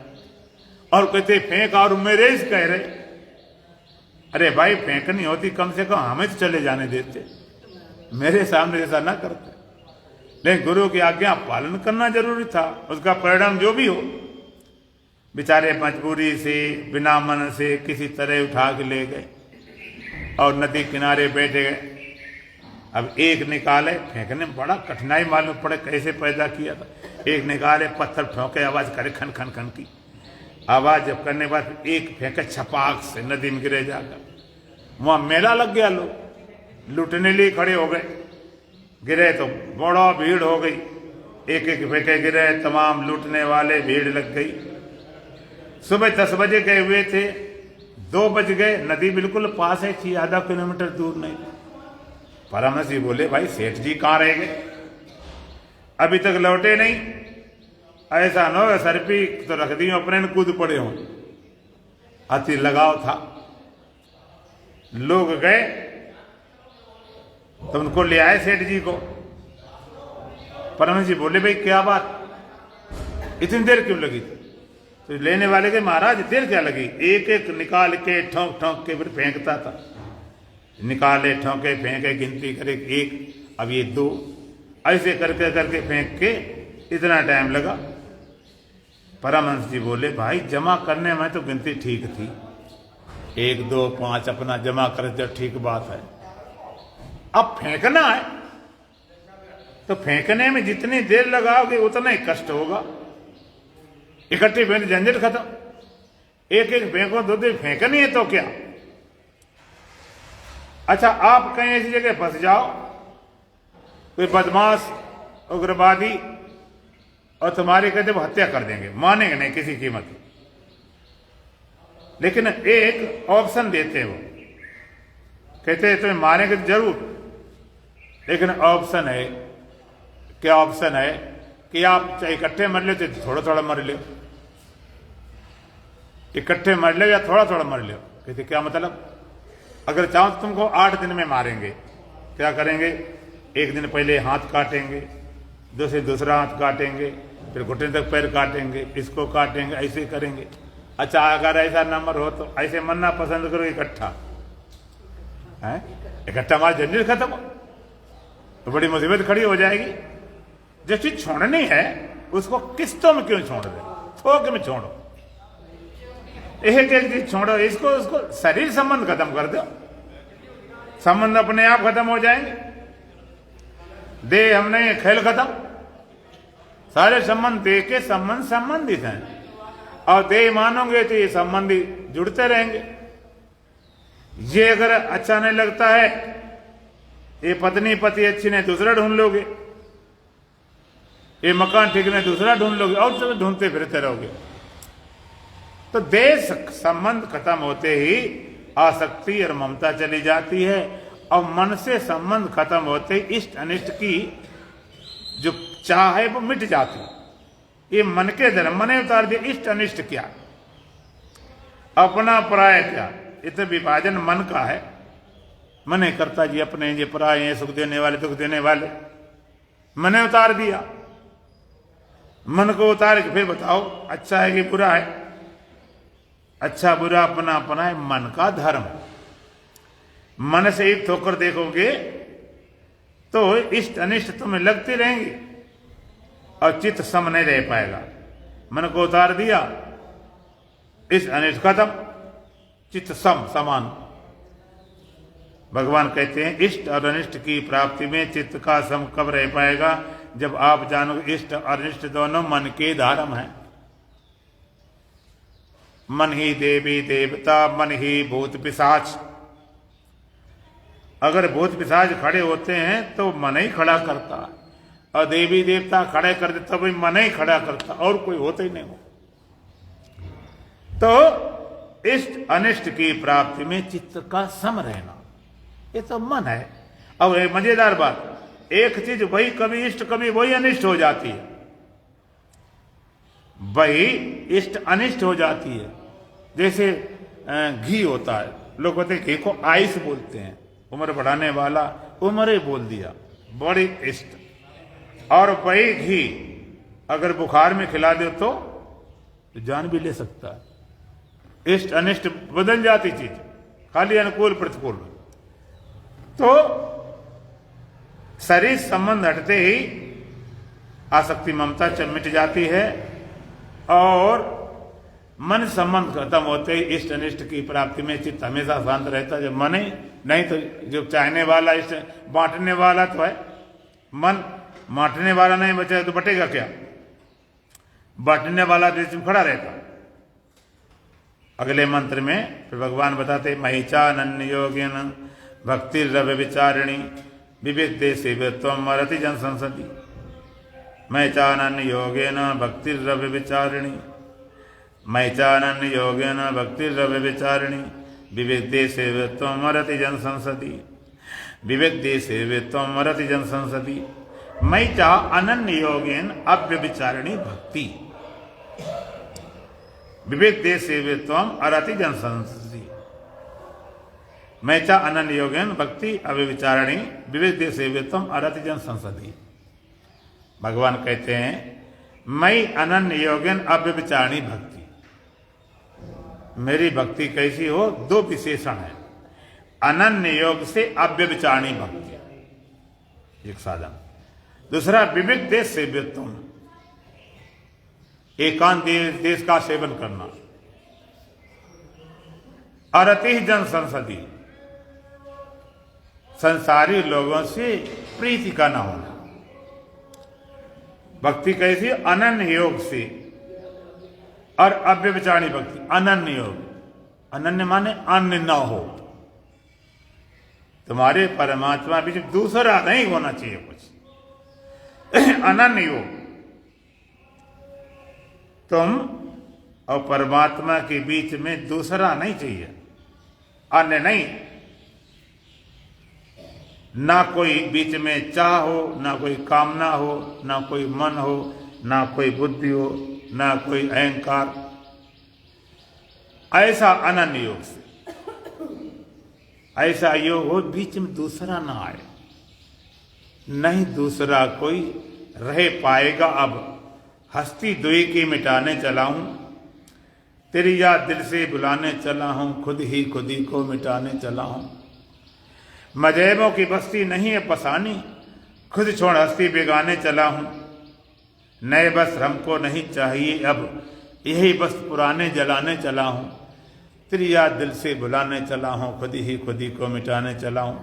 और कहते फेंक, और मेरे ही कह रहे। अरे भाई फेंकनी होती कम से कम हमें तो चले जाने देते, मेरे सामने ऐसा ना करते। लेकिन गुरु की आज्ञा पालन करना जरूरी था, उसका परिणाम जो भी हो। बेचारे मजबूरी से, बिना मन से किसी तरह उठा के ले गए और नदी किनारे बैठे गए। अब एक निकाले, फेंकने में बड़ा कठिनाई मालूम पड़े, कैसे पैदा किया था। एक निकाले, पत्थर ठोके, आवाज करे खन खन खन की आवाज। जब करने के बाद एक फेंके छपाक से, नदी में गिरे जाकर। वहां मेला लग गया, लोग लूटने लिए खड़े हो गए। गिरे तो बड़ा भीड़ हो गई। एक एक फेंके गिरे, तमाम लूटने वाले, भीड़ लग गई। सुबह 10 बजे गए हुए थे, 2 बज गए, नदी बिल्कुल पास है थी, आधा किलोमीटर दूर नहीं। परमहंस जी बोले, भाई सेठ जी कहाँ रह गए, अभी तक लौटे नहीं। ऐसा न हो सरपी तो रख दी अपने ने कूद पड़े हों। अति लगाव था। लोग गए तो उनको ले आए सेठ जी को। परमहंस जी बोले, भाई क्या बात, इतनी देर क्यों लगी? तो लेने वाले के, महाराज देर क्या लगी, एक एक निकाल के ठोंक ठोंक के फिर फेंकता था। निकाले, ठोंके, फेंके, गिनती करे, 1, अब ये 2, ऐसे करके करके फेंक के इतना टाइम लगा। परमहंस जी बोले, भाई जमा करने में तो गिनती ठीक थी, 1, 2, 5 अपना जमा कर दो, ठीक बात है। अब फेंकना है तो फेंकने में जितनी देर लगाओगे उतना ही कष्ट होगा। इकट्ठी फेंक, झंझट खत्म। एक एक फेंको, 2 फेंकनी है तो क्या। अच्छा, आप कहीं ऐसी जगह फंस जाओ, कोई बदमाश, उग्रवादी, और तुम्हारी कहते वो हत्या कर देंगे, मानेंगे नहीं किसी कीमत। लेकिन एक ऑप्शन देते हैं, वो कहते हैं तुम्हें मारेंगे जरूर, लेकिन ऑप्शन है। क्या ऑप्शन है कि आप चाहे इकट्ठे मर लो, तो थोड़ा थोड़ा मर लो, इकट्ठे मर लो या थोड़ा थोड़ा मर लो। कहते क्या मतलब, अगर चाहो तो तुमको 8 दिन में मारेंगे। क्या करेंगे, एक दिन पहले हाथ काटेंगे, दूसरा हाथ काटेंगे, फिर घुटने तक पैर काटेंगे, इसको काटेंगे, ऐसे करेंगे। अच्छा, अगर ऐसा नंबर हो तो ऐसे मरना पसंद करो इकट्ठा है, इकट्ठा मार, झंझट खत्म हो, तो बड़ी मुसीबत खड़ी हो जाएगी। जो चीज छोड़नी है उसको किस्तों में क्यों छोड़ दे, थोक में छोड़ो, एक एक चीज छोड़ो, इसको उसको शरीर संबंध खत्म कर दो, संबंध अपने आप खत्म हो जाएंगे। देह हमने खेल खत्म, सारे संबंध देह के संबंध संबंधित हैं, और देह मानोगे तो ये संबंधी जुड़ते रहेंगे। ये अगर अच्छा नहीं लगता है, ये पत्नी पति अच्छी नहीं, दूसरा ढूंढ लोगे, ये मकान ठीक नहीं, दूसरा ढूंढ लोगे, और सब ढूंढते फिरते रहोगे। तो देह संबंध खत्म होते ही आसक्ति और ममता चली जाती है, और मन से संबंध खत्म होते ही इष्ट अनिष्ट की जो चाह है वो मिट जाती। ये मन के धर्म, मन उतार दिया, इष्ट अनिष्ट क्या, अपना पराया क्या, ये तो विभाजन मन का है। मन करता जी अपने, ये पराये हैं, सुख देने वाले दुख देने वाले, मैंने उतार दिया। मन को उतार के फिर बताओ अच्छा है कि बुरा है। अच्छा बुरा अपना अपना है, मन का धर्म। मन से युक्त होकर देखोगे तो इष्ट अनिष्ट तुम्हें लगती रहेंगी, और चित्त सम नहीं रह पाएगा। मन को उतार दिया, इष्ट अनिष्ट खत्म, चित्त सम समान। भगवान कहते हैं इष्ट और अनिष्ट की प्राप्ति में चित्त का सम कब रह पाएगा, जब आप जानोगे इष्ट और अनिष्ट दोनों मन के धर्म हैं। मन ही देवी देवता, मन ही भूत पिशाच। अगर भूत पिशाच खड़े होते हैं तो मन ही खड़ा करता है, और देवी देवता खड़े कर देता भाई मन ही खड़ा करता, और कोई होता ही नहीं हो। तो इष्ट अनिष्ट की प्राप्ति में चित्त का सम रहना, ये तो मन है। अब एक मजेदार बात, एक चीज वही कभी इष्ट कभी वही अनिष्ट हो जाती है, वही इष्ट अनिष्ट हो जाती है। जैसे घी होता है, लोग कहते हैं घी को आइस बोलते हैं, उम्र बढ़ाने वाला, उम्र बोल दिया, बड़ी इष्ट। और वही घी अगर बुखार में खिला दो तो जान भी ले सकता है। इष्ट अनिष्ट बदल जाती चीज, खाली अनुकूल प्रतिकूल। तो शरीर संबंध हटते ही आसक्ति ममता मिट जाती है, और मन संबंध खत्म होते ही इष्ट अनिष्ट की प्राप्ति में चित्त हमेशा शांत रहता है। जब मन ही नहीं तो जो चाहने वाला, इष्ट बांटने वाला तो है मन, बांटने वाला नहीं बचा तो बटेगा क्या, बांटने वाला देश में खड़ा रहता। अगले मंत्र में फिर भगवान बताते महिचानन्य योगिन भक्ति रव विचारिणी विविध देशे त्वम मरति जन संसदी। मैं चानन्य योगेन भक्तिर्रव्य विचारिणी, मैं चानन्य योगेन भक्तिर्रव्य विचारिणी, विवेक देशे त्वं मरति जन संसदि, विवेक देशे त्वं मरति जन संसदि, मैं चा अनन्य योगेन अव्यभिचारिणी भक्ति, विवेक देशे त्वं अरति जन संसदि, मैं चा अनन्य योगेन भक्ति अव्यभिचारिणी, विवेक देशे त्वं अरति जन संसदि। भगवान कहते हैं मैं अनन्य योगेन अव्यभिचारिणी भक्ति, मेरी भक्ति कैसी हो, दो विशेषण है, अनन्य योग से अव्यभिचारिणी भक्ति एक साधन, दूसरा विवेक देश से व्युत्तम, एकांत देश का सेवन करना, अरति जन संसदी, संसारी लोगों से प्रीति का न होना। भक्ति कैसी, अनन्य योग से, और अव्यभिचारिणी भक्ति अनन्य योग, अनन्य माने अन्य न हो, तुम्हारे परमात्मा बीच दूसरा नहीं होना चाहिए कुछ, अनन्य योग, तुम और परमात्मा के बीच में दूसरा नहीं चाहिए, अन्य नहीं, ना कोई बीच में चाह हो, ना कोई कामना हो, ना कोई मन हो, ना कोई बुद्धि हो, ना कोई अहंकार, ऐसा अनन्य योग से, ऐसा योग हो बीच में दूसरा ना आए, नहीं दूसरा कोई रह पाएगा। अब हस्ती दुई की मिटाने चला हूं, तेरी याद दिल से बुलाने चला हूं, खुद ही को मिटाने चला हूं, मजहबों की बस्ती नहीं है पसानी, खुद छोड़ हस्ती बेगाने चला हूं, नए वस्त्र हमको नहीं चाहिए अब, यही वस्त्र पुराने जलाने चला हूं, तेरी याद दिल से बुलाने चला हूं, खुद ही को मिटाने चला हूं,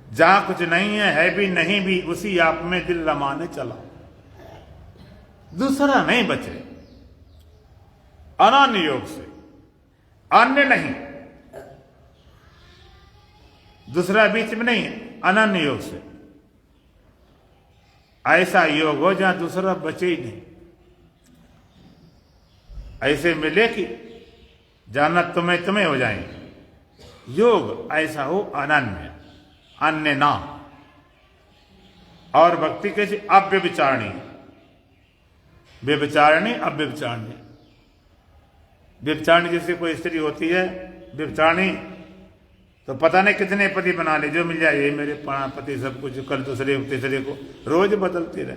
जहां कुछ नहीं है भी नहीं भी, उसी आप में दिल रमाने चला हूं, दूसरा नहीं बचे, अनन्य योग से, अन्य नहीं, दूसरा बीच में नहीं, अनन्य योग से, ऐसा योग हो जहां दूसरा बचे ही नहीं, ऐसे मिले कि जाना तुम्हें हो जाएंगे, योग ऐसा हो अनन्य, अन्य ना, और भक्ति कैसी, अव्यभिचारिणी, व्यभिचारिणी अव्यभिचारिणी, व्यभिचारिणी जैसे कोई स्त्री होती है व्यभिचारिणी, तो पता नहीं कितने पति बना ले, जो मिल जाए ये मेरे पति, सब कुछ, कल दूसरे तीसरे को रोज बदलते रहे,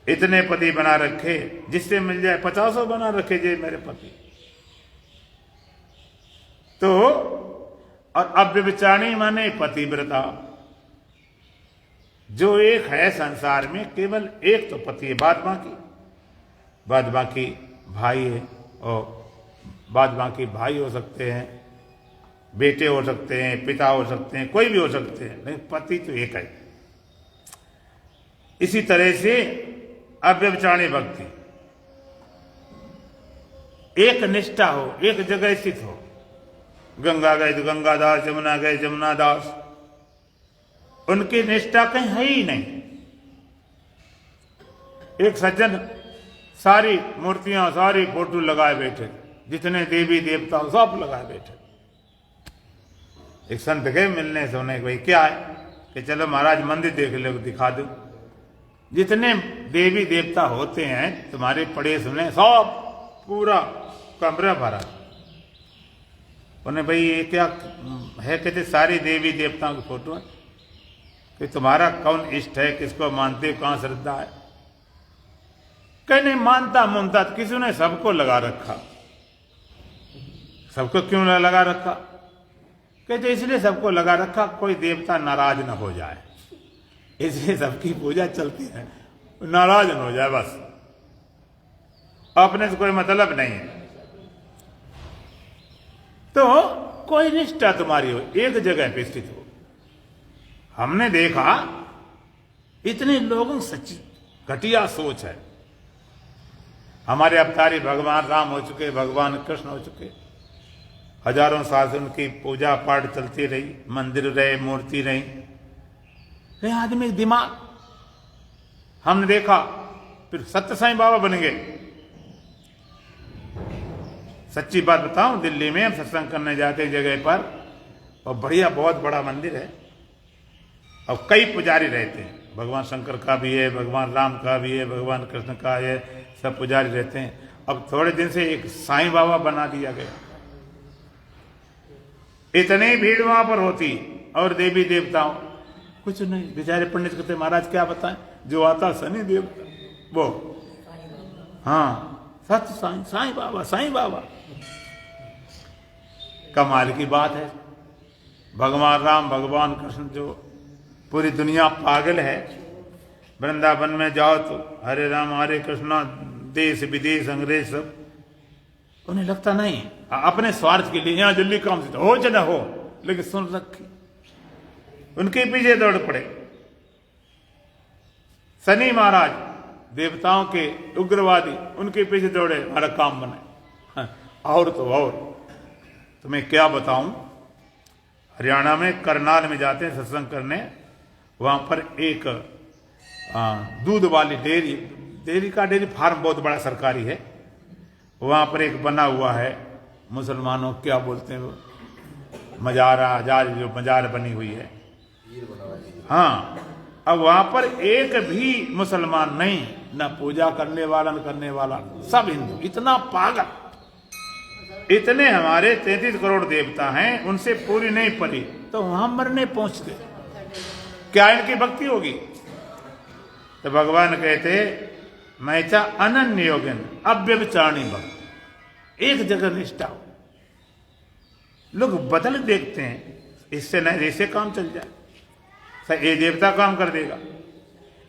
इतने पति बना रखे, जिससे मिल जाए 50 बना रखे जे मेरे पति, तो और अव्यभिचारिणी माने पतिव्रता, जो एक है संसार में केवल एक तो पति है, बाद बाकी भाई है, और बाद बाकी भाई हो सकते हैं, बेटे हो सकते हैं, पिता हो सकते हैं, कोई भी हो सकते हैं, लेकिन पति तो एक है। इसी तरह से अव्यभिचारिणी भक्ति, एक निष्ठा हो, एक जगह स्थित हो, गंगा गए तो गंगादास, जमुना गए जमुनादास, उनकी निष्ठा कहीं है ही नहीं। एक सज्जन सारी मूर्तियां, सारी फोटो लगाए बैठे, जितने देवी देवता सब लगाए बैठे। एक संत गए मिलने से, उन्हें भाई क्या है, कि चलो महाराज मंदिर देख लो, दिखा दो, जितने देवी देवता होते हैं तुम्हारे पड़े सुने, सब पूरा कमरा भरा। उन्हें भाई ये क्या है, कहते सारी देवी देवताओं की फोटो है, कि तुम्हारा कौन इष्ट है, किसको मानते, कहां श्रद्धा है। कहीं नहीं मानता मुनता, किसी ने सबको लगा रखा। सबको क्यों लगा रखा, कहते इसलिए सबको लगा रखा कोई देवता नाराज न हो जाए, इसलिए सबकी पूजा चलती है, नाराज न हो जाए, बस अपने से कोई मतलब नहीं है। तो कोई निष्ठा तुम्हारी हो, एक जगह पे स्थित हो। हमने देखा इतने लोगों सच्ची घटिया सोच है। हमारे अवतारी भगवान राम हो चुके, भगवान कृष्ण हो चुके, हजारों साल से उनकी पूजा पाठ चलती रही, मंदिर रहे, मूर्ति रही। आदमी दिमाग हमने देखा, फिर सत्य साईं बाबा बन गए। सच्ची बात बताऊं, दिल्ली में हम सत्संग करने जाते एक जगह पर, और बढ़िया बहुत बड़ा मंदिर है, और कई पुजारी रहते हैं, भगवान शंकर का भी है, भगवान राम का भी है, भगवान कृष्ण का है, सब पुजारी रहते हैं। अब थोड़े दिन से एक साईं बाबा बना दिया गया। इतनी भीड़ वहां पर होती, और देवी देवताओं कुछ नहीं, बेचारे पंडित कहते महाराज क्या बताएं, जो आता शनि देवता वो, हाँ सत्य साईं, साईं बाबा, साईं बाबा। कमाल की बात है, भगवान राम, भगवान कृष्ण, जो पूरी दुनिया पागल है, वृंदावन में जाओ तो हरे राम हरे कृष्णा, देश विदेश अंग्रेज सब, उन्हें लगता नहीं अपने स्वार्थ के लिए यहाँ जल्दी काम से हो चाहे हो, लेकिन सुन रखी उनके पीछे दौड़ पड़े। शनि महाराज देवताओं के उग्रवादी, उनके पीछे दौड़े, हमारा काम बने। हाँ, और तो और तुम्हें क्या बताऊं, हरियाणा में करनाल में जाते हैं सत्संग करने, वहां पर एक दूध वाली डेयरी फार्म बहुत बड़ा सरकारी है, वहां पर एक बना हुआ है, मुसलमानों क्या बोलते हैं वो, मजार बनी हुई है। हाँ, अब वहां पर एक भी मुसलमान नहीं, न पूजा करने वाला न करने वाला, सब हिंदू। इतना पागल, इतने हमारे 33 करोड़ देवता हैं, उनसे पूरी नहीं पड़ी तो वहां मरने पहुंच गए, क्या इनकी भक्ति होगी? तो भगवान कहते मैं चा अनन्य योगन अव्यभिचारिणी भक्त, एक जगह निष्ठा हो। लोग बदल देखते हैं, इससे नहीं जैसे काम चल जाए, ये देवता काम कर देगा।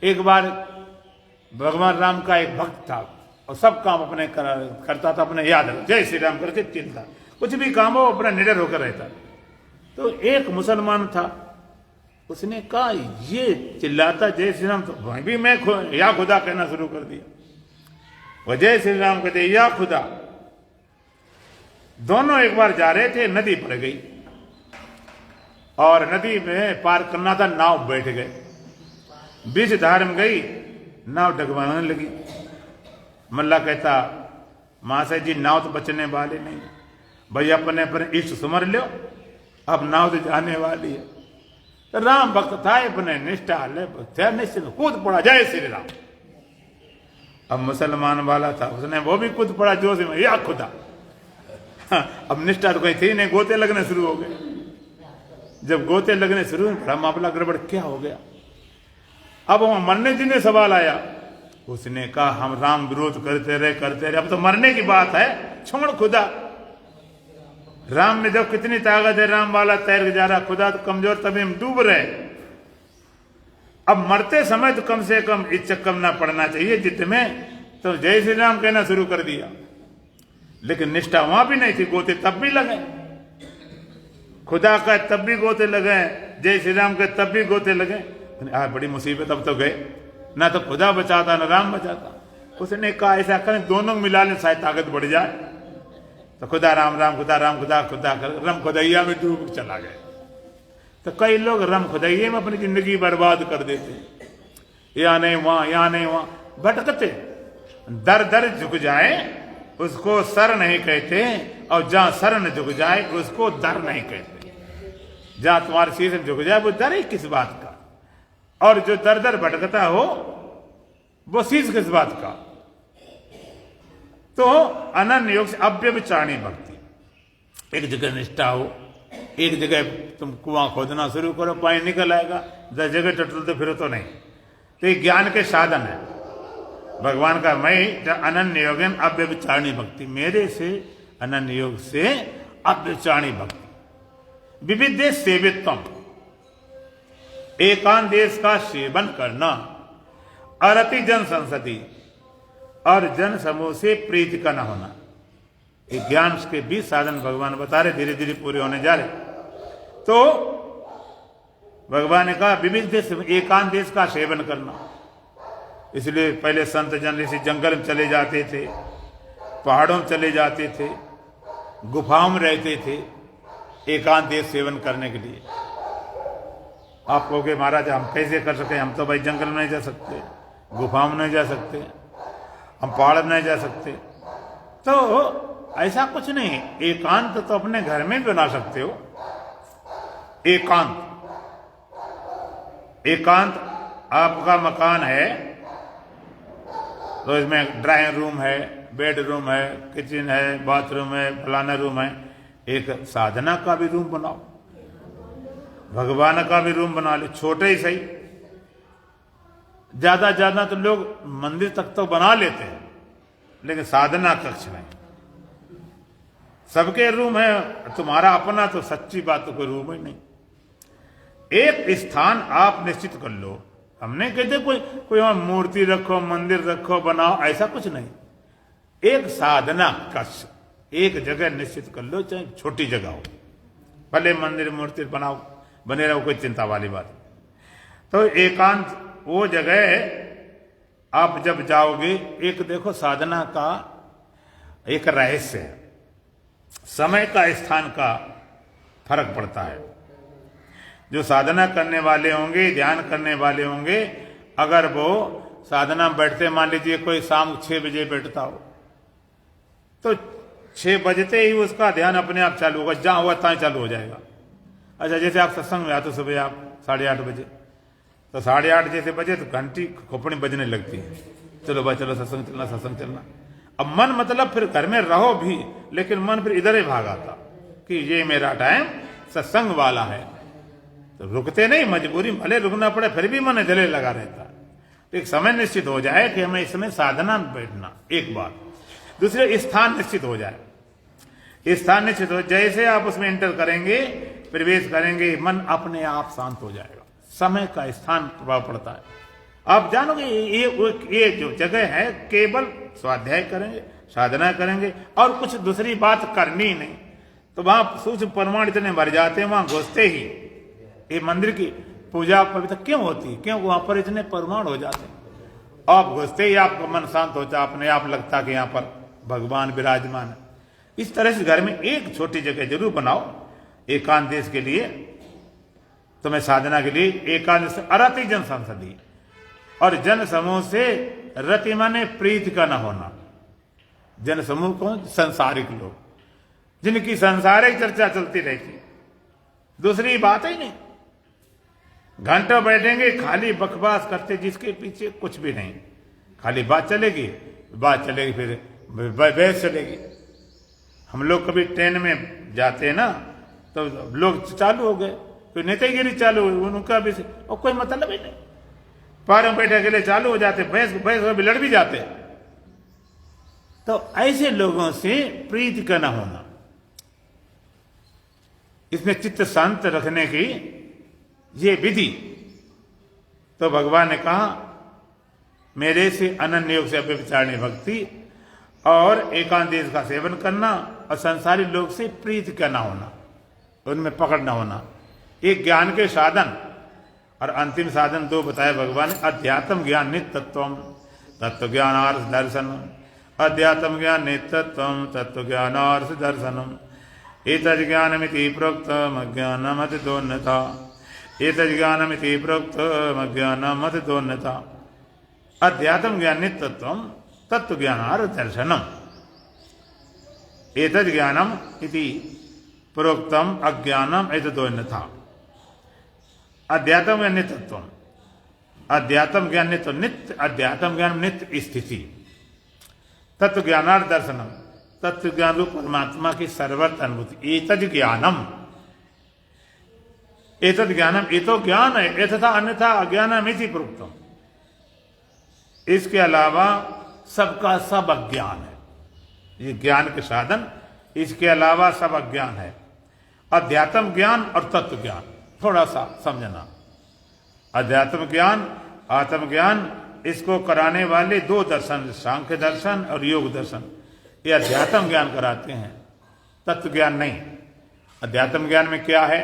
एक बार भगवान राम का एक भक्त था, और सब काम अपने करता था, अपने याद रख, जय श्री राम करके चिंता, कुछ भी काम हो अपना निडर होकर रहता। तो एक मुसलमान था, उसने कहा ये चिल्लाता जय श्री राम, तो भाई भी मैं या खुदा कहना शुरू कर दिया। वो जय श्री राम कहते या खुदा। दोनों एक बार जा रहे थे, नदी पड़ गई, और नदी में पार करना था, नाव बैठ गए, बीच धार में गई, नाव डगमगाने लगी। मल्ला कहता महाशय जी नाव तो बचने वाली नहीं, भाई अपने अपने इष्ट सुमर लो, अब नाव तो जाने वाली है। तो राम भक्त था, अपने निष्ठा ले निश्चित कूद पड़ा, जय श्री राम। अब मुसलमान वाला था, उसने वो भी कूद पड़ा जोश में, या खुदा। अब निष्ठा तो कहीं थी नहीं, गोते लगने शुरू हो गए। जब गोते लगने शुरू हुए, बड़ा मामला गड़बड़, क्या हो गया? अब वहां मरने जिन्हें सवाल आया, उसने कहा हम राम विरोध करते रहे, अब तो मरने की बात है, छोड़ खुदा। राम में जब कितनी ताकत है, राम वाला तैर के जा रहा, खुदा तो कमजोर, तभी हम डूब रहे। अब मरते समय तो कम से कम इस चक्कर ना पड़ना चाहिए जिद में, तो जय श्री राम कहना शुरू कर दिया। लेकिन निष्ठा वहां भी नहीं थी, गोते तब भी लगे, खुदा का तब भी गोते लगे, जय श्री राम के तब भी गोते लगे। बड़ी मुसीबत, अब तो गए, ना तो खुदा बचाता ना राम बचाता। उसने कहा ऐसा करें, दोनों मिला लें, शायद ताकत बढ़ जाए। तो खुदा राम राम, खुदा राम, खुदा खुदा रम खुदैया में डूब चला गए। तो कई लोग रम खुदैये में अपनी जिंदगी बर्बाद कर देते, या नहीं वहां, या नहीं वहां भटकते। दर दर झुक जाए उसको सर नहीं कहते, और जहां सर न झुक जाए उसको दर नहीं कहते। जहां तुम्हारे शीश झुक जाए वो दर ही किस बात का, और जो दर दर भटकता हो वो शीश किस बात का। तो अनन्य योग से अव्यभिचारिणी भक्ति, एक जगह निष्ठा हो, एक जगह तुम कुआं खोदना शुरू करो, पानी निकल आएगा, 10 जगह टटलते फिरो तो नहीं। तो ये ज्ञान के साधन है। भगवान का मैं अनन्य योगन अव्यभिचारिणी भक्ति, मेरे से अनन्य योग से अव्यभिचारिणी भक्ति। विविध सेवित्वम, एकांत देश का सेवन करना, अरति जन संसति, और जन समूह से प्रीति का न होना। ये ज्ञान के 20 साधन भगवान बता रहे, धीरे धीरे पूरे होने जा रहे। तो भगवान ने कहा विविध देश, एकांत देश का सेवन करना। इसलिए पहले संत जन ऋषि जंगल में चले जाते थे, पहाड़ों में चले जाते थे, गुफाओं में रहते थे, एकांत देश सेवन करने के लिए। आप कहोगे महाराज हम कैसे कर सके, हम तो भाई जंगल में नहीं जा सकते। गुफा में नहीं जा सकते, हम पहाड़ में नहीं जा सकते। तो ऐसा कुछ नहीं, एकांत तो अपने घर में भी बना सकते हो। एकांत, एकांत आपका मकान है तो इसमें ड्राइंग रूम है, बेडरूम है, किचन है, बाथरूम है, फलाना रूम है। एक साधना का भी रूम बनाओ, भगवान का भी रूम बना ले, छोटे ही सही। ज्यादा ज्यादा तो लोग मंदिर तक तो बना लेते हैं, लेकिन साधना कक्ष नहीं। सबके रूम है, तुम्हारा अपना तो सच्ची बात तो कोई रूम ही नहीं। एक स्थान आप निश्चित कर लो। हमने कहते कोई वहां मूर्ति रखो, मंदिर रखो, बनाओ, ऐसा कुछ नहीं। एक साधना कक्ष एक जगह निश्चित कर लो, चाहे छोटी जगह हो, भले मंदिर मूर्ति बनाओ, बने रहो, कोई चिंता वाली बात। तो एकांत वो जगह आप जब जाओगे, एक देखो साधना का एक रहस्य है, समय का स्थान का फर्क पड़ता है। जो साधना करने वाले होंगे, ध्यान करने वाले होंगे, अगर वो साधना बैठते, मान लीजिए कोई शाम 6 बजे बैठता हो, तो 6 बजते ही उसका ध्यान अपने आप चालू होगा, जहां हुआ तहां चालू हो जाएगा। अच्छा, जैसे आप सत्संग में आते सुबह आप 8:30 बजे, तो 8:30 जैसे बजे तो घंटी खोपड़ी बजने लगती है, चलो भाई चलो सत्संग चलना, सत्संग चलना। अब मन मतलब फिर घर में रहो भी, लेकिन मन फिर इधर ही भाग आता कि ये मेरा टाइम सत्संग वाला है। तो रुकते नहीं, मजबूरी भले रुकना पड़े, फिर भी मन गले लगा रहता। तो एक समय निश्चित हो जाए कि हमें इसमें साधना में बैठना, एक बात। दूसरे स्थान निश्चित हो जाए, स्थान निश्चित हो, जैसे आप उसमें एंटर करेंगे, प्रवेश करेंगे, मन अपने आप शांत हो जाएगा। समय का स्थान प्रभाव पड़ता है। आप जानोगे ये जो जगह है, केवल स्वाध्याय करेंगे, साधना करेंगे और कुछ दूसरी बात करनी नहीं। तो वहां सूक्ष्म परमाणु इतने भर जाते हैं, वहां घुसते ही ये मंदिर की पूजा पवित्र क्यों होती है? क्यों वहां पर इतने परमाणु हो जाते हैं। आप घुसते ही आपका मन शांत होता, अपने आप लगता कि यहाँ पर भगवान विराजमान है। इस तरह से घर में एक छोटी जगह जरूर बनाओ एकांत देश के लिए, तुम्हें साधना के लिए। एकांत अरति जन संसदी, और जन समूह से रति माने प्रीति का न होना। जन समूह कौन? संसारिक लोग, जिनकी संसारिक चर्चा चलती रहती, दूसरी बात ही नहीं। घंटों बैठेंगे खाली बकवास करते, जिसके पीछे कुछ भी नहीं, खाली बात चलेगी, फिर बहस चलेगी। हम लोग कभी ट्रेन में जाते हैं ना, तो लोग चालू हो गए, कोई नेतागिरी चालू हुई, उनका भी और कोई मतलब ही नहीं। पार में बैठे के लिए चालू हो जाते, बहस भी लड़ भी जाते। तो ऐसे लोगों से प्रीति का न होना, इसमें चित्त शांत रखने की ये विधि। तो भगवान ने कहा मेरे से अनन्य योग से अव्यभिचारिणी भक्ति और एकांत देश का सेवन करना, और संसारी लोग से प्रीति का ना होना, उनमें पकड़ ना होना। एक ज्ञान के साधन और अंतिम साधन 2 बताए भगवान ने। अध्यात्म ज्ञान नित्यत्वम तत्व ज्ञानार्थ दर्शनम, अध्यात्म ज्ञान नित्यत्वम तत्व ज्ञानार्थ दर्शनम। एतज्ज्ञानमिति प्रोक्तम अज्ञानम अतिदोन्यथा, एतज्ज्ञानमिति प्रोक्तम अज्ञानम अतिदोन्यथा। अध्यात्म ज्ञान नित्यत्वम तत्व ज्ञानार्थ दर्शनम। एतज्ज्ञानम इति प्रोक्तम अज्ञानम एतदोन्यथा। अध्यात्म ज्ञान नित्यत्वम, अध्यात्म ज्ञान नित्य, नित्य अध्यात्म ज्ञान नित्य स्थिति। तत्व ज्ञानार्थ दर्शनम, तत्व ज्ञान रूप परमात्मा की सर्वत्र अनुभूति। एतद ज्ञानम, एतद ज्ञानम, ये तो ज्ञान है, यथा अन्यथा अज्ञानम इति प्रोक्तम। इसके अलावा सबका सब अज्ञान है। ये ज्ञान के साधन, इसके अलावा सब अज्ञान है। अध्यात्म ज्ञान और तत्व ज्ञान थोड़ा सा समझना। अध्यात्म ज्ञान, आत्म ज्ञान, इसको कराने वाले 2 दर्शन, सांख्य दर्शन और योग दर्शन, ये अध्यात्म ज्ञान कराते हैं, तत्व ज्ञान नहीं। अध्यात्म ज्ञान में क्या है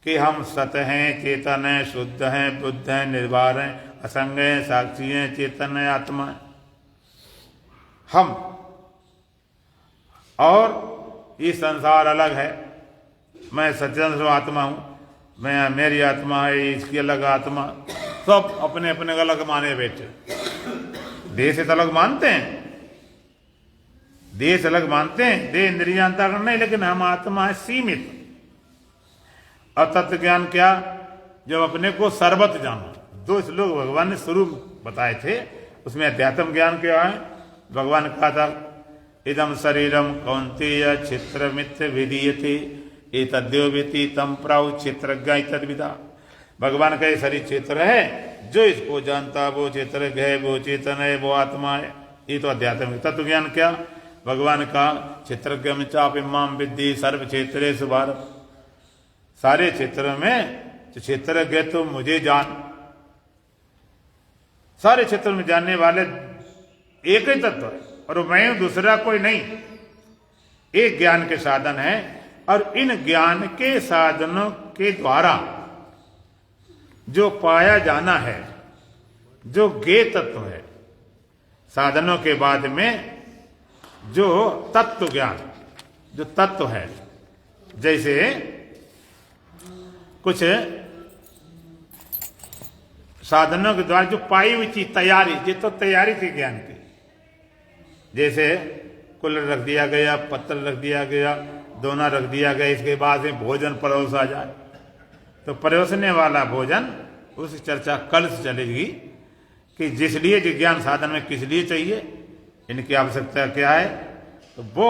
कि हम सत हैं, चेतन हैं, शुद्ध हैं, बुद्ध हैं, निर्वाण हैं, असंग हैं, साक्षी हैं, चेतन है, आत्मा है हम। और ये संसार अलग है, मैं सच्चिदानंद आत्मा हूं, मैं मेरी आत्मा है, इसकी अलग आत्मा। सब अपने अपने को अलग माने बैठे। देह से तो अलग मानते हैं, देह से अलग मानते हैं, देह इंद्रिय अंतःकरण नहीं, लेकिन हम आत्मा है सीमित। और तत्व ज्ञान क्या? जब अपने को सर्वत जानो। दो श्लोक भगवान ने शुरू बताए थे, उसमें अध्यात्म ज्ञान क्या है? भगवान ने कहा था इदम शरीरम कौन्तेय क्षेत्रमित्य विधीयते एतद्यो वेति तम प्राउ क्षेत्रज्ञ तद्विदा। भगवान का ये शरीर क्षेत्र है, जो इसको जानता वो क्षेत्र है, वो चेतन है, वो आत्मा है। ये तो अध्यात्मिक तत्व ज्ञान क्या? भगवान का क्षेत्रज्ञ में चाप इमाम विद्धि सर्व क्षेत्रेषु भारत। सारे क्षेत्र में क्षेत्रज्ञ तो मुझे जान। सारे क्षेत्र में जानने वाले एक ही तत्व है और मैं हूं, दूसरा कोई नहीं। एक ज्ञान के साधन है और इन ज्ञान के साधनों के द्वारा जो पाया जाना है, जो ज्ञेय तत्व है, साधनों के बाद में जो तत्व ज्ञान, जो तत्व है, जैसे कुछ साधनों के द्वारा जो पाई हुई चीज तैयारी, ये तो तैयारी थी ज्ञान की। जैसे कुल्हड़ रख दिया गया, पत्थर रख दिया गया, दोना रख दिया गया, इसके बाद में भोजन परोसा जाए, तो परोसने वाला भोजन उस चर्चा कल से चलेगी कि जिस लिए जो ज्ञान साधन में किस लिए चाहिए, इनकी आवश्यकता क्या है। तो वो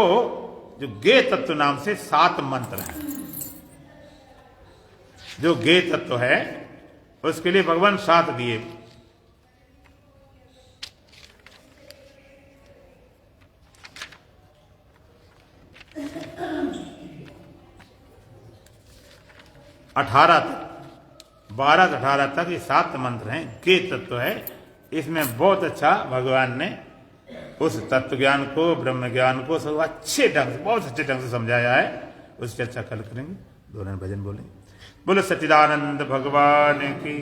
जो ज्ञेय तत्व नाम से 7 मंत्र हैं, जो ज्ञेय तत्व है उसके लिए भगवान 7 दिए। अठारह तक, 12 से 18 तक ये 7 मंत्र हैं, ज्ञेय तत्व है। इसमें बहुत अच्छा भगवान ने उस तत्व ज्ञान को, ब्रह्म ज्ञान को सब अच्छे ढंग से, बहुत अच्छे ढंग से समझाया है। उस चर्चा कल करेंगे। दोनों भजन बोलेंगे। बोलो सच्चिदानंद भगवान की।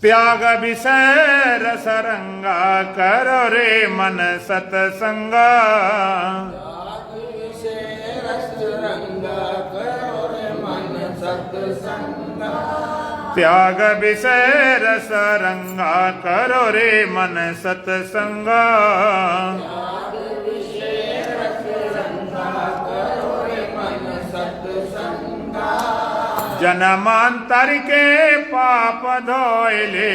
त्याग विषय रस रंगा करो रे मन सतसंगा। त्याग विषय रस रंगा करो रे मन सतसंगा। जन्मांतर के पाप धोइले,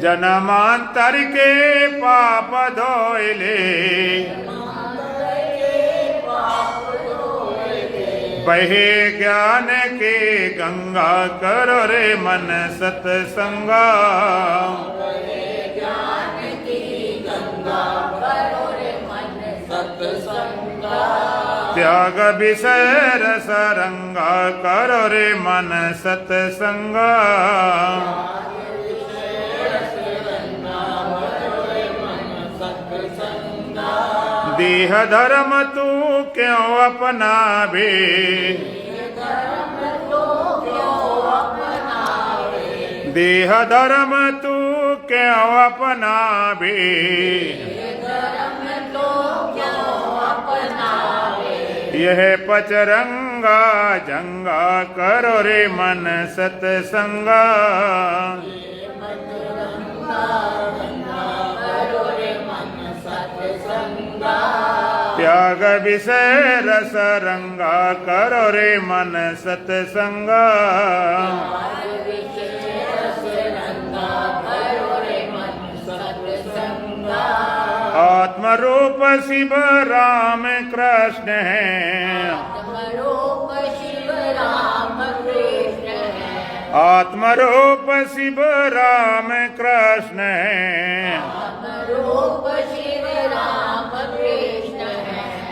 जन्मांतर के पाप धोइले, बहे ज्ञान के गंगा करो रे मन सतसंगा। त्याग विषय रस रंगा करो रे मन सतसंगा। देह धर्म तू क्यों अपनावे, देह धर्म तू क्यों अपनावे। यह पचरंगा जंगा करो रे मन सतसंगा। त्याग विषय रस रंगा करो रे मन सतसंगा। आत्मरूप शिव राम कृष्ण है, आत्मरूप शिव राम कृष्ण है।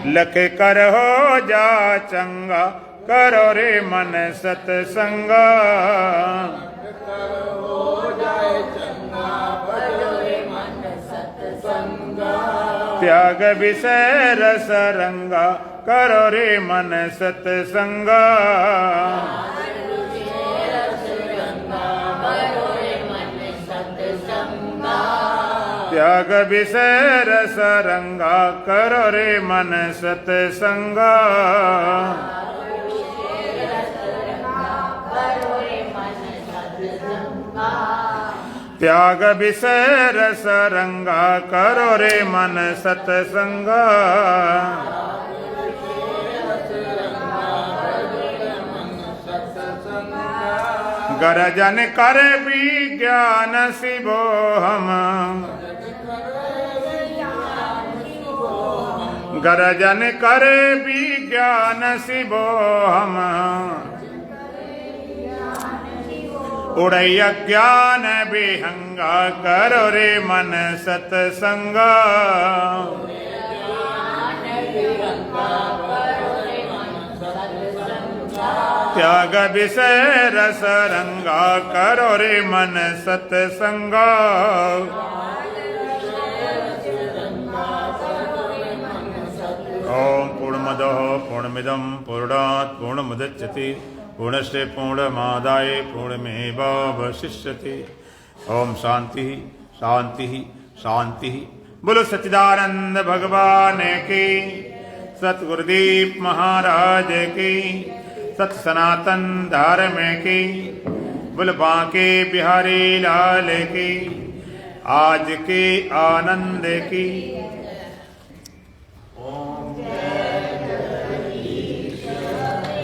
लख कर हो जा चंगा करो रे मन सतसंगा। त्याग विषय रस रंगा करो रे मन सतसंगा। त्याग विषय रस रंगा करो रे मन सतसंगा। त्याग विषय रस रंगा करो रे मन सतसंगा। गरजन कर विज्ञान शिवो हम, गरजन कर विज्ञान शिवो हम। उड़य ज्ञान विहंगा करो रे मन सतसंगा। त्याग विषय रस रंगा करो रे मन सतसंगा। ओम पूर्णमदः पूर्णमिदं पूर्णात् पूर्णमुदच्यते पूर्णस्य पूर्णमादाय पूर्णमेवावशिष्यते। ओम शांति शांति शांति। बोलो सच्चिदानंद भगवान की, सतगुरुदेव महाराज की, सत सनातन धर्म की, बोल बांके बिहारी लाल की, आज के आनंद की।